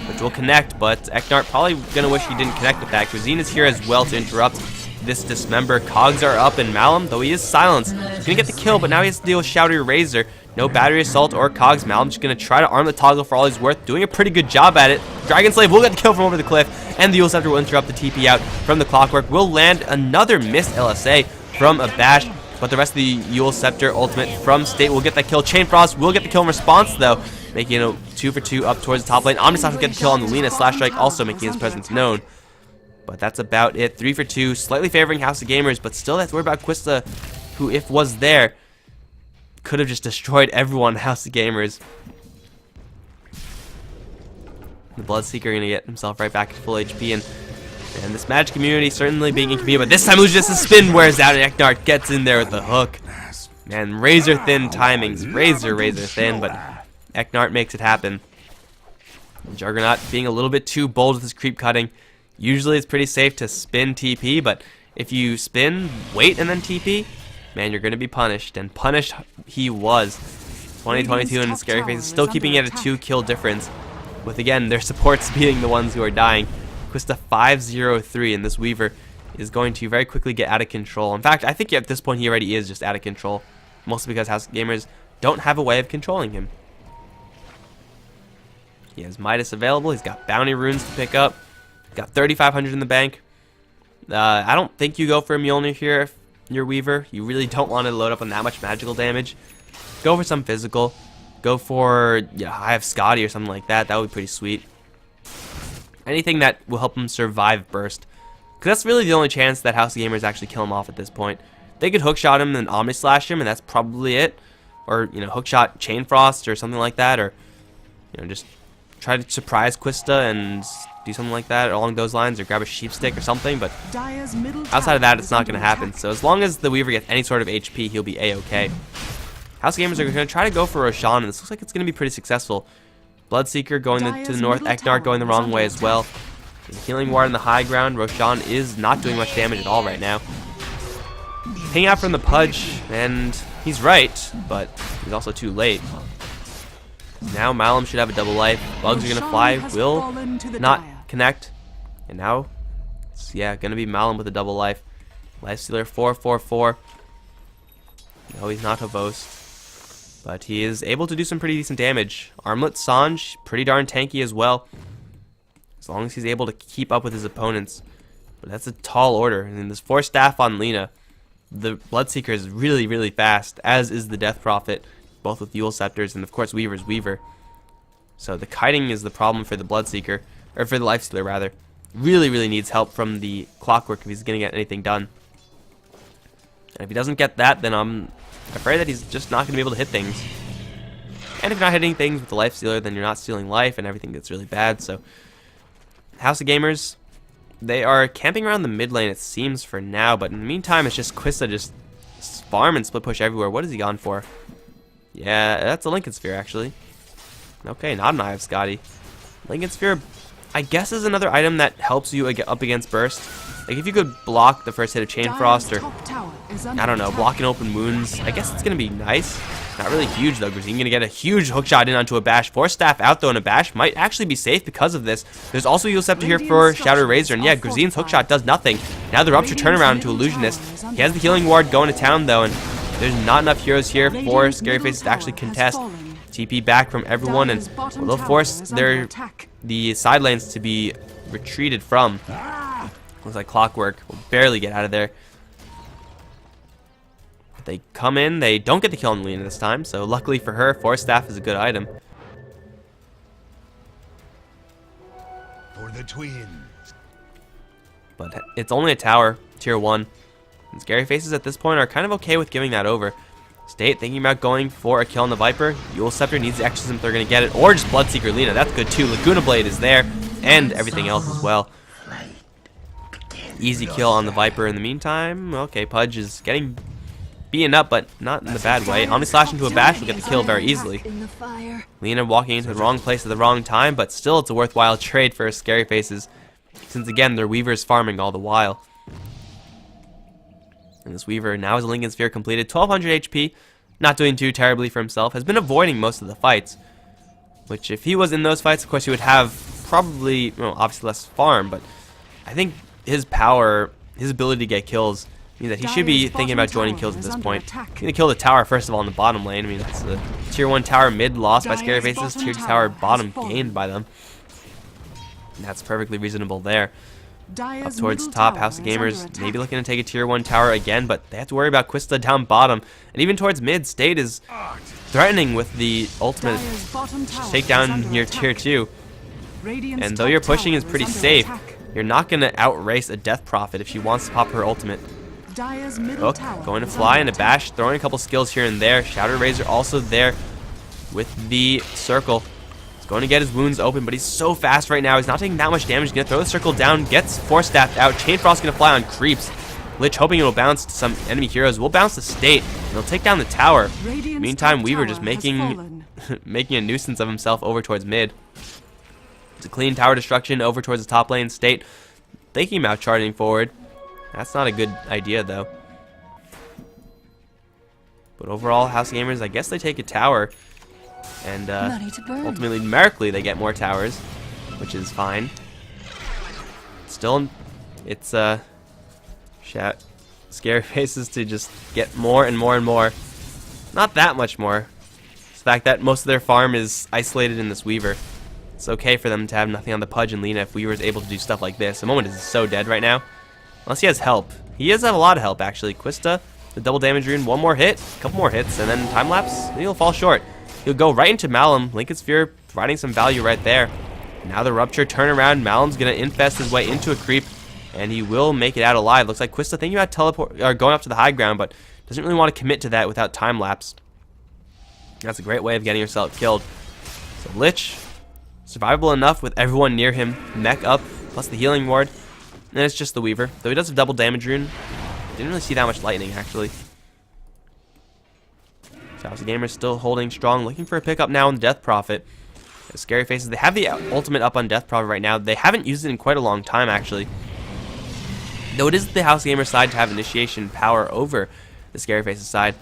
which will connect. But Eknart probably going to wish he didn't connect with that. Cuisine is here as well to interrupt this Dismember. Cogs are up, and Malum, though he is silenced, he's going to get the kill, but now he has to deal with Shouty Razor. No Battery Assault or Cogs. Malum just going to try to arm the toggle for all he's worth. Doing a pretty good job at it. Dragon Slave will get the kill from over the cliff, and the Yule Scepter will interrupt the TP out from the Clockwork. Will land another missed LSA from a Bash, but the rest of the Yule Scepter ultimate from State will get that kill. Chain Frost will get the kill in response, though, making it a 2 for 2 up towards the top lane. Omnislash will get the kill on the Lina. Slash Strike also making his presence known. But that's about it. 3 for 2, slightly favoring House of Gamers, but still that's worried about Quista, who, if was there, could have just destroyed everyone in House of Gamers. The Bloodseeker going to get himself right back to full HP, and this magic community certainly being inconvenient, but this time Illusionist's spin wears out, and Eknart gets in there with the hook. Man, razor thin timings, razor thin, but Eknart makes it happen. Juggernaut being a little bit too bold with his creep cutting. Usually it's pretty safe to spin TP, but if you spin, wait, and then TP, man, you're going to be punished, and punished he was. 2022 and Scary Faces still keeping it at a 2-kill difference, with, again, their supports being the ones who are dying. Quista 5-0-3, and this Weaver is going to very quickly get out of control. In fact, I think at this point he already is just out of control, mostly because House Gamers don't have a way of controlling him. He has Midas available. He's got bounty runes to pick up. Got 3,500 in the bank. I don't think you go for a Mjolnir here if you're Weaver. You really don't want to load up on that much magical damage. go for some physical. Go for, yeah, I have Scotty or something like that. That would be pretty sweet. Anything that will help him survive burst. Because that's really the only chance that House of Gamers actually kill him off at this point. They could hookshot him and Omni Slash him, and that's probably it. Or, you know, hookshot Chain Frost or something like that. Or, you know, just try to surprise Quista and do something like that along those lines. Or grab a Sheep Stick or something. But outside of that, it's not going to happen. So as long as the Weaver gets any sort of HP, he'll be A-okay. House Gamers are going to try to go for Roshan, and this looks like it's going to be pretty successful. Bloodseeker going to the north, Eknark going the wrong way as well. The Healing Ward on the high ground. Roshan is not doing much damage at all right now. Hanging out from the Pudge, and he's right, but he's also too late. Now Malum should have a double life. Bugs are going to fly, will not connect. And now, it's, yeah, going to be Malum with a double life. Lifestealer 444. No, he's not Havos. But he is able to do some pretty decent damage. Armlet Sanj, pretty darn tanky as well. As long as he's able to keep up with his opponents. But that's a tall order. And then there's 4 staff on Lina. The Bloodseeker is really, really fast, as is the Death Prophet. Both with Yule Scepters, and of course Weaver's Weaver. So the kiting is the problem for the Bloodseeker. Or for the Lifestealer, rather. Really, really needs help from the Clockwork if he's going to get anything done. And if he doesn't get that, then I'm afraid that he's just not going to be able to hit things. And if you're not hitting things with the Lifestealer, then you're not stealing life, and everything gets really bad. So, House of Gamers, they are camping around the mid lane, it seems, for now. But in the meantime, it's just Quista just farm and split push everywhere. What has he gone for? Yeah, that's a Lincoln Sphere, actually. Okay, not an Eye of Scotty. Lincoln Sphere, I guess, is another item that helps you up against burst. Like, if you could block the first hit of Chain Frost, or, I don't know, blocking open wounds, I guess it's going to be nice. Not really huge, though, because you're going to get a huge hookshot in onto a bash. 4 staff out, though, and a bash might actually be safe because of this. There's also Yule Scepter here for Shadow Razor, and yeah, Grazine's hookshot does nothing. Now the Rupture turnaround into Illusionist. He has the Healing Ward going to town, though, and there's not enough heroes here for Scary Faces to actually contest. TP back from everyone, and they'll force the side lanes to be retreated from. Looks like Clockwork will barely get out of there. They come in, they don't get the kill on Lina this time, so luckily for her, 4 staff is a good item. For the twins. But it's only a tower, tier 1. And Scary Faces at this point are kind of okay with giving that over. State thinking about going for a kill on the Viper. Yule Scepter needs the exorcism if they're going to get it, or just Bloodseeker Lina. That's good too. Laguna Blade is there, and everything else as well. Easy kill on the Viper in the meantime. Okay, Pudge is getting beaten up, but not in the bad way. Omni Slash into a bash will get the kill very easily. Lina walking into the wrong place at the wrong time, but still it's a worthwhile trade for Scary Faces, since again their Weaver's farming all the while. And this Weaver now has a Lincoln Sphere completed, 1200 HP, not doing too terribly for himself, has been avoiding most of the fights, which if he was in those fights, of course he would have probably, well, obviously less farm, but I think his power, his ability to get kills, means that he should be thinking about joining kills at this point. He's going to kill the tower first of all in the bottom lane. I mean, that's the tier 1 tower mid lost by Scary Faces, tier 2 tower bottom gained by them. And that's perfectly reasonable there. Up towards the top, House of Gamers maybe looking to take a tier 1 tower again, but they have to worry about Quista down bottom. And even towards mid, State is threatening with the ultimate to take down your tier 2. And though your pushing is pretty safe, you're not going to outrace a Death Prophet if she wants to pop her ultimate. Hook, going to fly and a bash, throwing a couple skills here and there. Shadow Razor also there with the circle. He's going to get his wounds open, but he's so fast right now. He's not taking that much damage. He's going to throw the circle down, gets 4 staffed out. Chain Frost going to fly on creeps. Lich hoping it will bounce to some enemy heroes. Will bounce the State, and he'll take down the tower. Meantime, Weaver just making a nuisance of himself over towards mid. It's a clean tower destruction over towards the top lane. State thinking about charging forward. That's not a good idea, though. But overall, House Gamers, I guess they take a tower. And ultimately, numerically, they get more towers, which is fine. Still, it's Scary Faces to just get more and more and more. Not that much more. It's the fact that most of their farm is isolated in this Weaver. It's okay for them to have nothing on the Pudge and Lina if Weaver is able to do stuff like this. The moment is so dead right now. Unless he has help. He does have a lot of help, actually. Quista The double damage rune, one more hit, a couple more hits, and then time lapse, he'll fall short. He'll go right into Malum. Lincoln Sphere providing some value right there. Now the Rupture turnaround. Malum's going to infest his way into a creep, and he will make it out alive. Looks like Quista thinking about going up to the high ground, but doesn't really want to commit to that without time lapse. That's a great way of getting yourself killed. So Lich, survivable enough with everyone near him. Mech up, plus the healing ward. And then it's just the Weaver. Though he does have double damage rune. Didn't really see that much lightning, actually. House of Gamers still holding strong, looking for a pickup now in the Death Prophet. The Scary Faces, they have the ultimate up on Death Prophet right now. They haven't used it in quite a long time, actually. Though it is the House of Gamers side to have initiation power over the Scary Faces side.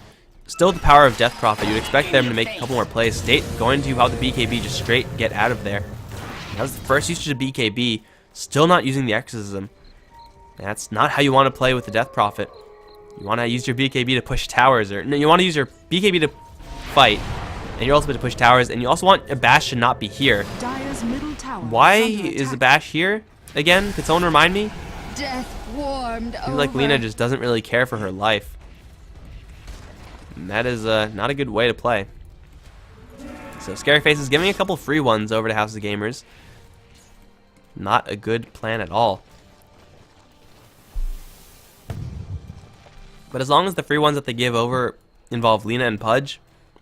Still the power of Death Prophet. You'd expect them to make a couple more plays. State going to have the BKB just straight get out of there. That was the first usage of BKB. Still not using the Exorcism. That's not how you want to play with the Death Prophet. You want to use your BKB to push towers, or no, you want to use your BKB to fight, and your ultimate to push towers, and you also want a bash to not be here. Dire's middle tower Why is the bash here again? Could someone remind me? Death warmed over. Seems like Lina just doesn't really care for her life. And that is not a good way to play. So Scary Face is giving a couple free ones over to House of Gamers. Not a good plan at all. But as long as the free ones that they give over involve Lina and Pudge,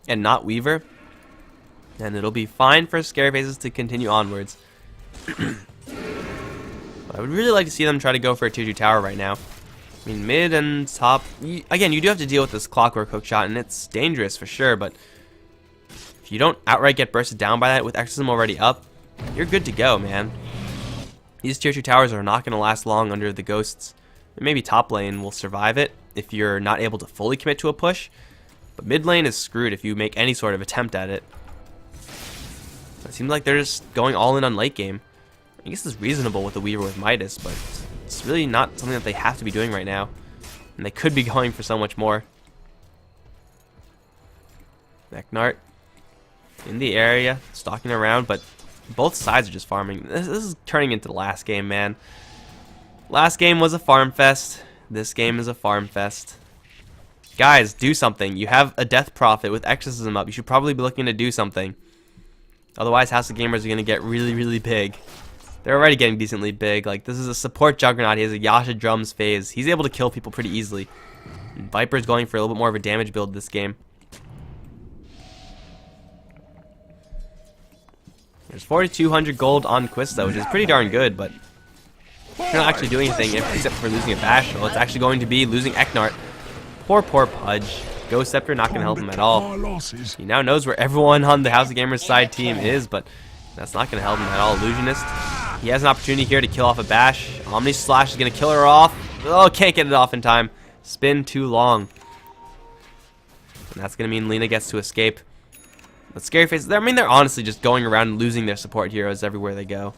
and not Weaver, then it'll be fine for Scary Faces to continue onwards. I would really like to see them try to go for a tier 2 tower right now. I mean, mid and top, again, you do have to deal with this Clockwork hook shot, and it's dangerous for sure, but if you don't outright get bursted down by that with Exorcism already up, you're good to go, man. These tier 2 towers are not going to last long under the Ghosts. Maybe top lane will survive it if you're not able to fully commit to a push, but mid lane is screwed if you make any sort of attempt at it. It seems like they're just going all in on late game. I guess it's reasonable with the Weaver with Midas, but it's really not something that they have to be doing right now, and they could be going for so much more. Meknart in the area, stalking around, but both sides are just farming. This is turning into the last game, man. Last game was a farm fest. This game is a farm fest. Guys, do something. You have a Death Prophet with Exorcism up. You should probably be looking to do something. Otherwise, House of Gamers are going to get really, really big. They're already getting decently big. Like, this is a support juggernaut. He has a Yasha Drums phase. He's able to kill people pretty easily. And Viper's going for a little bit more of a damage build this game. There's 4,200 gold on Quista, which is pretty darn good, but you're not actually doing anything except for losing a bash. Well, it's actually going to be losing Eknart. Poor Pudge. Ghost Scepter not going to help him at all. He now knows where everyone on the House of Gamers side team is, but that's not going to help him at all. Illusionist. He has an opportunity here to kill off a bash. Omni Slash is going to kill her off. Oh, can't get it off in time. Spin too long. And that's going to mean Lina gets to escape. But Scary Faces, I mean, they're honestly just going around and losing their support heroes everywhere they go.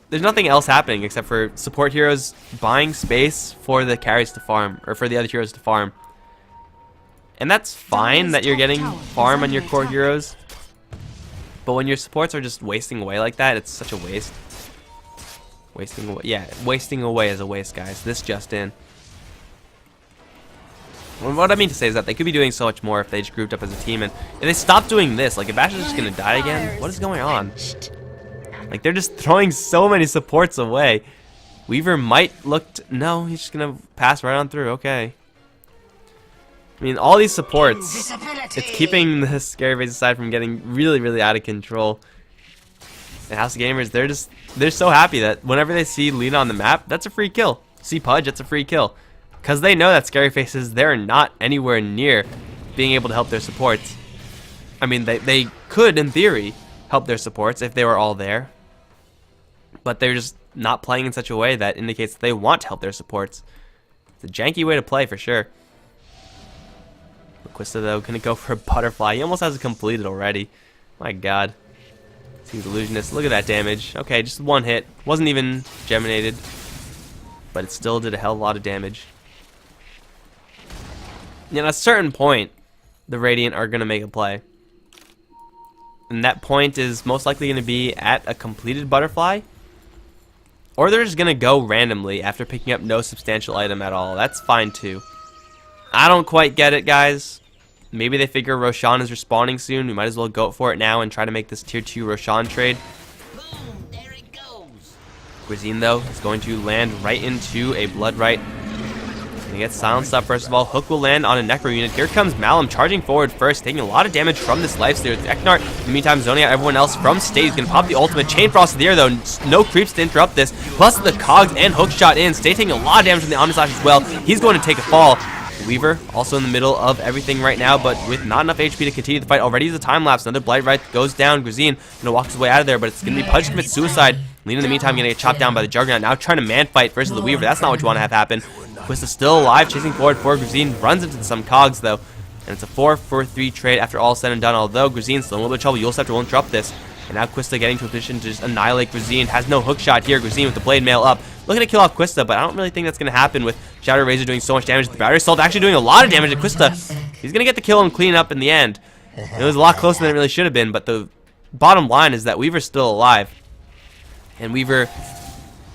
There's nothing else happening except for support heroes buying space for the carries to farm, or for the other heroes to farm. And that's fine that you're getting farm on your core heroes, but when your supports are just wasting away like that, it's such a waste. Wasting away, yeah, wasting away is a waste, guys. This just in. Well, what I mean to say is that they could be doing so much more if they just grouped up as a team, and if they stop doing this, like if Ash is just gonna die again, what is going on? Like, they're just throwing so many supports away. Weaver might look no, he's just gonna pass right on through. Okay. I mean, all these supports, it's keeping the Scary Faces side from getting really, really out of control. And House of Gamers, they're so happy that whenever they see Lina on the map, that's a free kill. See Pudge, that's a free kill. Because they know that Scary Faces, they're not anywhere near being able to help their supports. I mean, they could, in theory, help their supports if they were all there. But they're just not playing in such a way that indicates that they want to help their supports. It's a janky way to play for sure. Quista, though, gonna go for a butterfly. He almost has it completed already. My god. Seems Illusionist. Look at that damage. Okay, just one hit. Wasn't even geminated, but it still did a hell of a lot of damage. And at a certain point, the Radiant are gonna make a play. And that point is most likely gonna be at a completed butterfly, or they're just gonna go randomly after picking up no substantial item at all. That's fine too. I don't quite get it, guys. Maybe they figure Roshan is respawning soon. We might as well go for it now and try to make this tier 2 Roshan trade. Boom, there it goes. Grazine, though, is going to land right into a Blood Right. Gonna get silenced up first of all. Hook will land on a Necro unit. Here comes Malum charging forward first, taking a lot of damage from this Lifestealer. Eknart, in the meantime, zoning out everyone else from stage. He's gonna pop the ultimate. Chain Frost there, though. No creeps to interrupt this. Plus the Cogs and Hook shot in. Stay taking a lot of damage from the Omnislash as well. He's going to take a fall. Weaver also in the middle of everything right now, but with not enough HP to continue the fight. Already is a time lapse. Another Blight Right goes down. Grazine gonna walk his way out of there, but it's gonna be Pudge commits suicide. Lean in the meantime gonna get chopped down by the Juggernaut. Now trying to man fight versus the Weaver. That's not what you want to have happen. Quist is still alive, chasing forward for Grazine. Runs into some Cogs though, and it's a 4-for-3 trade after all said and done. Although Grazine's still in a little bit of trouble, Yulceptor will interrupt this. And now Quista getting to a position to just annihilate Grazine. Has no hook shot here. Grazine with the blade mail up. Looking to kill off Quista, but I don't really think that's going to happen with Shadow Razor doing so much damage. The Battery Assault actually doing a lot of damage to Quista. He's going to get the kill and clean up in the end. It was a lot closer than it really should have been, but the bottom line is that Weaver's still alive. And Weaver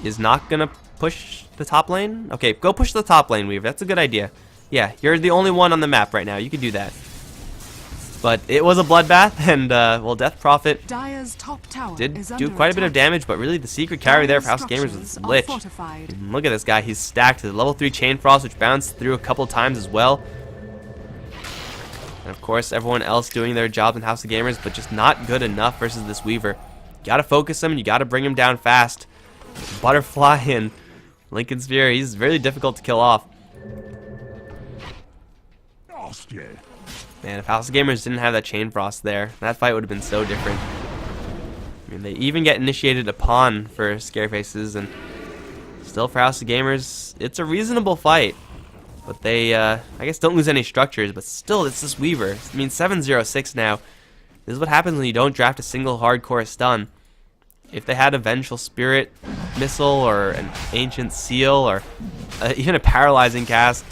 is not going to push the top lane. Okay, go push the top lane, Weaver. That's a good idea. Yeah, you're the only one on the map right now. You can do that. But it was a bloodbath, and well, Death Prophet Dire's top tower did is do under quite a bit of attack. damage, but really the secret carry there for House of Gamers was Structures are Lich. fortified. And look at this guy, he's stacked to the level 3 Chain Frost, which bounced through a couple times as well. And of course, everyone else doing their job in House of Gamers, but just not good enough versus this Weaver. You gotta focus him, you gotta bring him down fast. Butterfly and Lincoln Sphere, he's really difficult to kill off. Man, if House of Gamers didn't have that Chain Frost there, that fight would have been so different. I mean, they even get initiated upon for Scarefaces, and still for House of Gamers, it's a reasonable fight. But they, I guess, don't lose any structures, but still, it's this Weaver. I mean, 7-0-6 now. This is what happens when you don't draft a single hardcore stun. If they had a Vengeful Spirit missile, or an Ancient Seal, or even a Paralyzing Cast,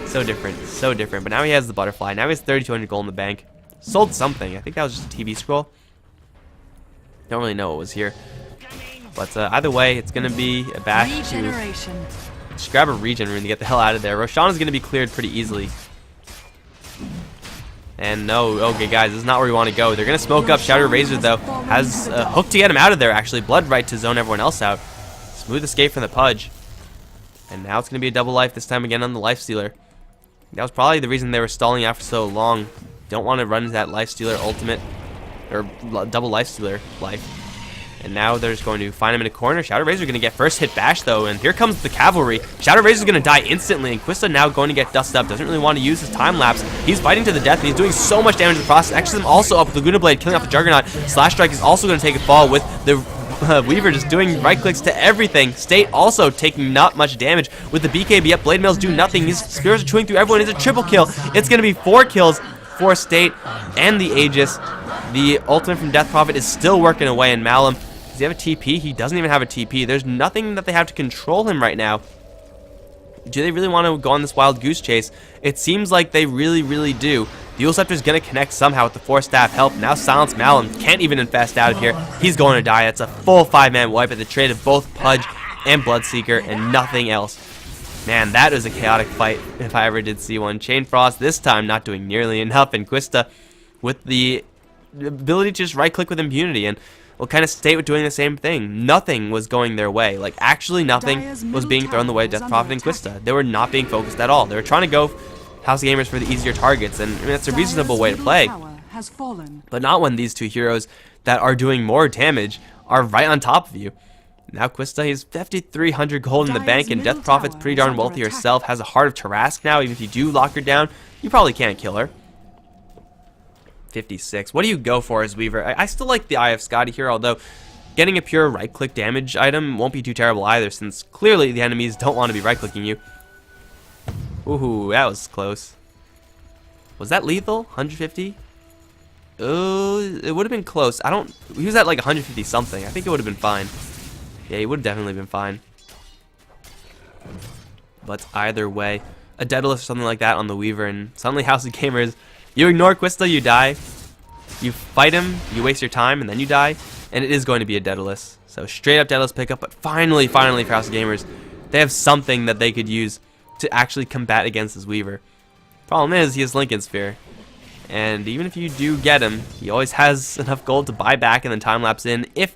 so different, so different. But now he has the Butterfly. Now he has 3,200 gold in the bank. Sold something. I think that was just a TV scroll. Don't really know what was here. But either way, it's going to be a bash to Regeneration. just grab a regen rune to get the hell out of there. Roshan is going to be cleared pretty easily. And no, okay guys, this is not where we want to go. They're going to smoke up. Shadow Razor, though, has a hook to get him out of there, actually. Blood Right to zone everyone else out. Smooth escape from the Pudge. And now it's going to be a double life, this time again on the Lifestealer. That was probably the reason they were stalling out for so long. Don't want to run into that Lifestealer ultimate, or double Lifestealer life. And now they're just going to find him in a corner. Shadow Razor going to get first hit bash, though, and here comes the cavalry. Shadow Razor is going to die instantly, and Quista now going to get dusted up. Doesn't really want to use his time lapse. He's fighting to the death, and he's doing so much damage in the process. Actually, him also up with Laguna Blade, killing off the Juggernaut. Slash Strike is also going to take a fall with the Weaver just doing right clicks to everything. State also taking not much damage with the BKB up. Blade Mails do nothing. His spears are chewing through everyone. It's a triple kill. It's going to be 4 kills for State and the Aegis. The ultimate from Death Prophet is still working away, and Malum, does he have a TP? He doesn't even have a TP. There's nothing that they have to control him right now. Do they really want to go on this wild goose chase? It seems like they really, really do. The Yulceptor is going to connect somehow with the 4-staff help. Now Silence Malum can't even infest out of here. He's going to die. It's a full 5-man wipe at the trade of both Pudge and Bloodseeker and nothing else. Man, that was a chaotic fight if I ever did see one. Chain Frost this time not doing nearly enough, and Quista with the ability to just right-click with impunity, and well, kind of State with doing the same thing. Nothing was going their way. Like, actually nothing was being thrown the way of Death Prophet and Quista. They were not being focused at all. They were trying to go House of Gamers for the easier targets, and I mean, that's a reasonable way to play. Has fallen. But not when these two heroes that are doing more damage are right on top of you. Now Quista, he's 5,300 gold in the bank, and Death Prophet's pretty darn wealthy herself. Has a Heart of Tarask now. Even if you do lock her down, you probably can't kill her. 56. What do you go for as Weaver? I still like the Eye of Scotty here, although getting a pure right-click damage item won't be too terrible either, since clearly the enemies don't want to be right-clicking you. Ooh, that was close. Was that lethal? 150? Oh, it would have been close. He was at like 150 something. I think it would have been fine. Yeah, he would have definitely been fine. But either way, a Daedalus or something like that on the Weaver, and suddenly House of Gamers, you ignore Quista, you die. You fight him, you waste your time, and then you die. And it is going to be a Daedalus. So straight up Daedalus pickup, but finally for House of Gamers, they have something that they could use to actually combat against this Weaver. Problem is, he has Lincoln Sphere. And even if you do get him, he always has enough gold to buy back and then time-lapse in if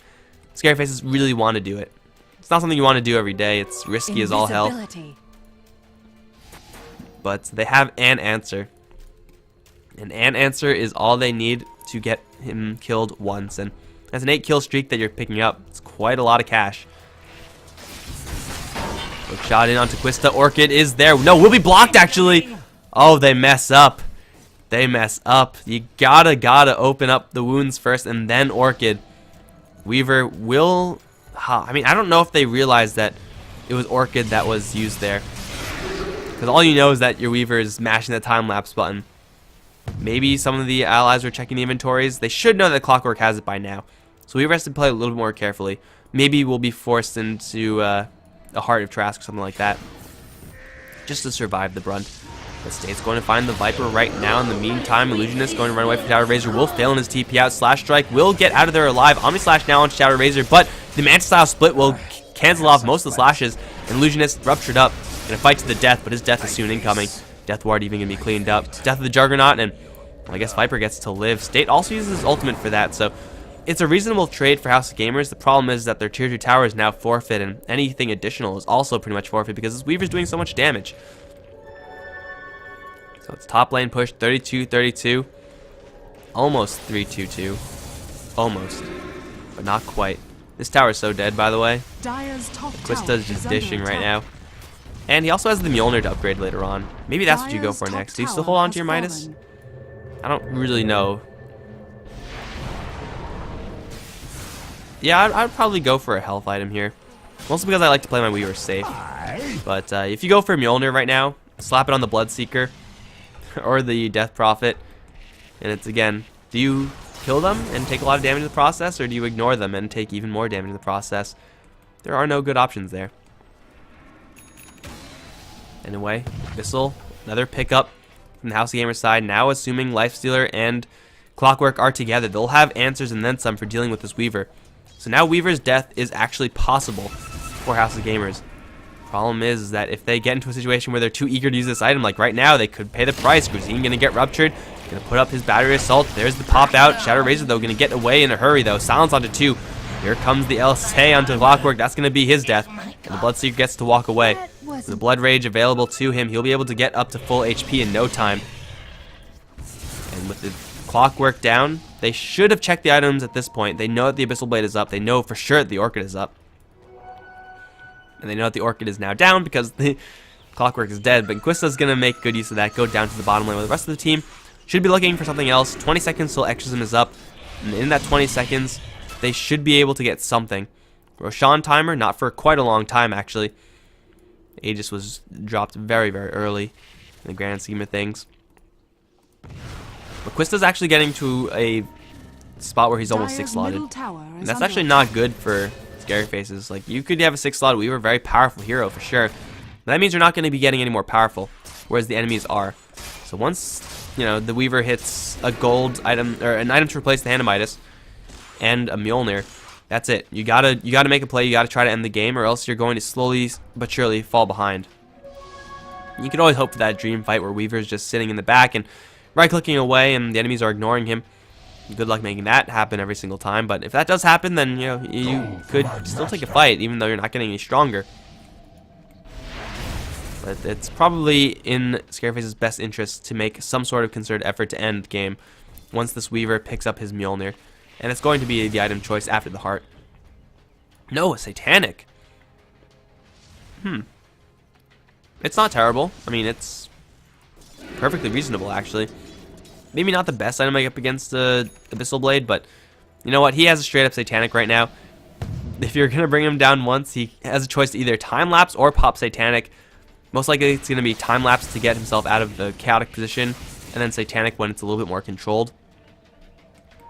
Scary Faces really want to do it. It's not something you want to do every day. It's risky as all hell. Invisibility. But they have an answer. And an answer is all they need to get him killed once. And as an 8-kill streak that you're picking up, it's quite a lot of cash. Quick shot in onto Quista. Orchid is there. No, will be blocked actually. Oh, they mess up. They mess up. You gotta open up the wounds first and then Orchid. Weaver will... I mean, I don't know if they realized that it was Orchid that was used there. Because all you know is that your Weaver is mashing the time-lapse button. Maybe some of the allies were checking the inventories. They should know that Clockwork has it by now. So Weaver has to play a little bit more carefully. Maybe we'll be forced into a Heart of Trask or something like that. Just to survive the brunt. But State's going to find the Viper right now. In the meantime, Illusionist going to run away from Shadow Razor. Will fail in his TP out. Slash Strike will get out of there alive. Omni Slash now on Shadow Razor. But the Manta Style split will cancel off most of the slashes. And Illusionist ruptured up. Gonna fight to the death, but his death is soon incoming. Death Ward even gonna be cleaned up. Death of the Juggernaut, and well, I guess Viper gets to live. State also uses his ultimate for that, so it's a reasonable trade for House of Gamers. The problem is that their tier 2 tower is now forfeit, and anything additional is also pretty much forfeit because this Weaver's doing so much damage. So it's top lane push, 32-32. Almost 3-2-2. Almost. But not quite. This tower is so dead, by the way. Dire's top Quista's tower just is under dishing right attack. now. And he also has the Mjolnir to upgrade later on. Maybe that's what you go Dire's for top next. Do you still tower hold on to has your Midas? fallen. I don't really know. Yeah, I'd probably go for a health item here. Mostly because I like to play my Weaver safe. But if you go for Mjolnir right now, slap it on the Bloodseeker or the Death Prophet. And it's, again, do you kill them and take a lot of damage in the process, or do you ignore them and take even more damage in the process? There are no good options there. Anyway, Abyssal, another pickup from the House of Gamers side. Now assuming Lifestealer and Clockwork are together, they'll have answers and then some for dealing with this Weaver. So now Weaver's death is actually possible for House of Gamers. Problem is that if they get into a situation where they're too eager to use this item, like right now, they could pay the price. Gruzine gonna get ruptured, gonna put up his battery assault. There's the pop out. Shadow Razor though gonna get away in a hurry though. Silence onto 2. Here comes the LSA onto Clockwork. That's gonna be his death. And the Bloodseeker gets to walk away. With the Blood Rage available to him, he'll be able to get up to full HP in no time. And with the Clockwork down, they should have checked the items at this point. They know that the Abyssal Blade is up. They know for sure that the Orchid is up. And they know that the Orchid is now down because the Clockwork is dead. But Quista's going to make good use of that, go down to the bottom lane where the rest of the team should be looking for something else. 20 seconds till Exorcism is up. And in that 20 seconds, they should be able to get something. Roshan timer, not for quite a long time actually. Aegis was dropped very, very early in the grand scheme of things. But Quista's actually getting to a spot where he's almost Dire's 6-slotted. middle tower is And that's under actually attack. not good for Scary Faces. Like, you could have a 6-slot Weaver, very powerful hero for sure. But that means you're not going to be getting any more powerful, whereas the enemies are. So once, you know, the Weaver hits a gold item, or an item to replace the Hand of Midas, and a Mjolnir, that's it. You gotta make a play. You gotta try to end the game, or else you're going to slowly but surely fall behind. You could always hope for that dream fight where Weaver's just sitting in the back and right-clicking away, and the enemies are ignoring him. Good luck making that happen every single time. But if that does happen, then you know you could still take a fight, even though you're not getting any stronger. But it's probably in Scareface's best interest to make some sort of concerted effort to end the game once this Weaver picks up his Mjolnir. And it's going to be the item choice after the heart. No, a Satanic. It's not terrible. I mean, it's perfectly reasonable, actually. Maybe not the best item up against the Abyssal Blade, but you know what? He has a straight-up Satanic right now. If you're going to bring him down once, he has a choice to either time-lapse or pop Satanic. Most likely, it's going to be time-lapse to get himself out of the chaotic position, and then Satanic when it's a little bit more controlled.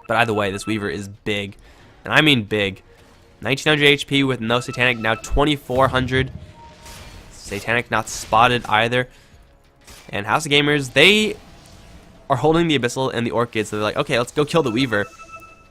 But either way, this Weaver is big. And I mean big. 1900 HP with no Satanic, now 2400. Satanic not spotted either. And House of Gamers, they are holding the Abyssal and the Orchid, so they're like, okay, let's go kill the Weaver.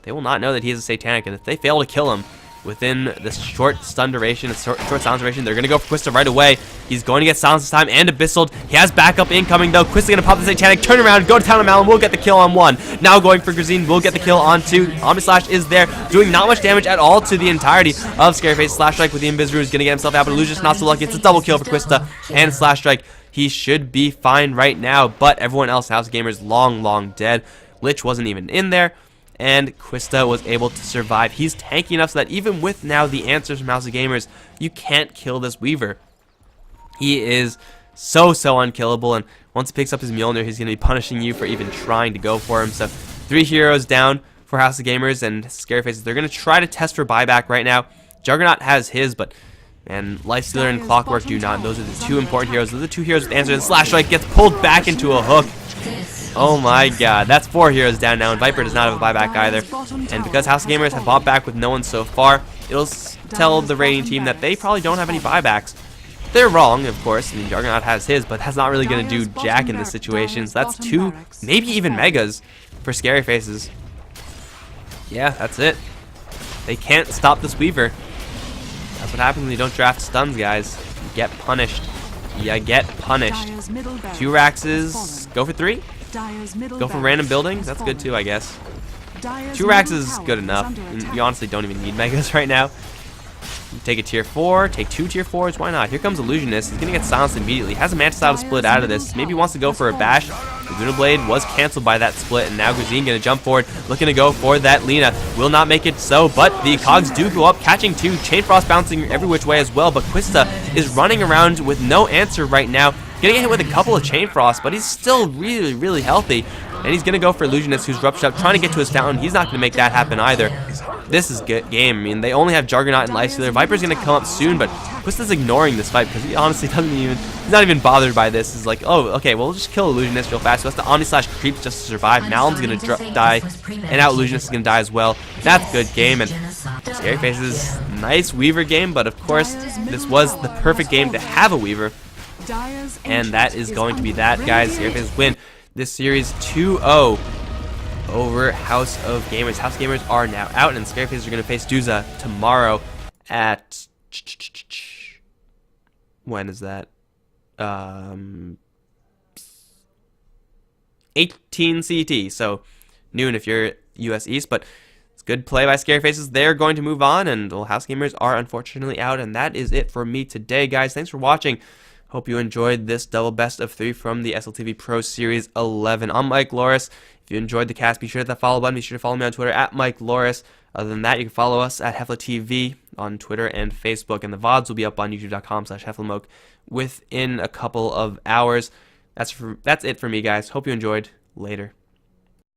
They will not know that he is a Satanic, and if they fail to kill him, within the short stun duration, short silence duration. They're going to go for Quista right away. He's going to get silenced this time and Abyssal. He has backup incoming though. Quista's going to pop the Satanic, turn around, go to town on Malin, will get the kill on one. Now going for Grazine, will get the kill on two. Omni Slash is there, doing not much damage at all to the entirety of Scareface. Slash Strike with the Invis Rune is going to get himself out, but Illusionist not so lucky. It's a double kill for Quista and Slash Strike. He should be fine right now, but everyone else, House of Gamers, long dead. Lich wasn't even in there, and Quista was able to survive. He's tanky enough so that even with now the answers from House of Gamers, you can't kill this Weaver. He is so unkillable, and once he picks up his Mjolnir, he's going to be punishing you for even trying to go for him. So 3 heroes down for House of Gamers and Scarefaces. They're going to try to test for buyback right now. Juggernaut has his, but and Lifestealer and Clockwork do not. Those are the 2 important heroes. Those are the 2 heroes with answers, and Slash Strike gets pulled back into a hook. Oh my god, that's 4 heroes down now, and Viper does not have a buyback either. And because House of Gamers have bought back with no one so far, it'll tell the raiding team that they probably don't have any buybacks. They're wrong, of course. I mean, Juggernaut has his, but that's not really going to do jack in this situation. So that's 2, maybe even megas for Scary Faces. Yeah, that's it. They can't stop this Weaver. That's what happens when you don't draft stuns, guys. You get punished. You get punished. 2 Raxes, go for 3. Go for random buildings. That's good too, I guess. 2 Raxes is good enough. You honestly don't even need megas right now. Take a tier 4, take 2 tier 4s, why not? Here comes Illusionist. He's gonna get silenced immediately. Has a Mantis Style split out of this. Maybe he wants to go for a bash. Laguna Blade was canceled by that split, and now Grazine gonna jump forward, looking to go for that Lina. Will not make it so, but the cogs do go up, catching 2. Chain Frost bouncing every which way as well, but Quista is running around with no answer right now. Getting hit with a couple of Chain Frost, but he's still really healthy. And he's gonna go for Illusionist, who's ruptured up, trying to get to his fountain. He's not gonna make that happen either. This is good game. I mean, they only have Juggernaut and Lifestealer. Viper's gonna come up soon, but Quista's ignoring this fight because he honestly he's not even bothered by this. He's like, oh, okay, well, we'll just kill Illusionist real fast. So that's the Omni Slash creeps just to survive. Malin's gonna die, and now Illusionist is gonna die as well. That's good game, and Scary Faces, nice Weaver game, but of course, this was the perfect game to have a Weaver. And that is going to be that, guys. Scary Faces win this series 2-0 over House of Gamers. House of Gamers are now out, and Scary Faces are going to face Duza tomorrow at... When is that? 18 CT, so noon if you're US East, but it's good play by Scary Faces. They're going to move on, and well, House Gamers are unfortunately out, and that is it for me today, guys. Thanks for watching. Hope you enjoyed this double best of 3 from the SLTV Pro Series 11. I'm Mikelorus. If you enjoyed the cast, be sure to hit that follow button. Be sure to follow me on Twitter at Mikelorus. Other than that, you can follow us at SLTV on Twitter and Facebook, and the VODs will be up on youtube.com/HeflaMoke within a couple of hours. That's it for me, guys. Hope you enjoyed. Later.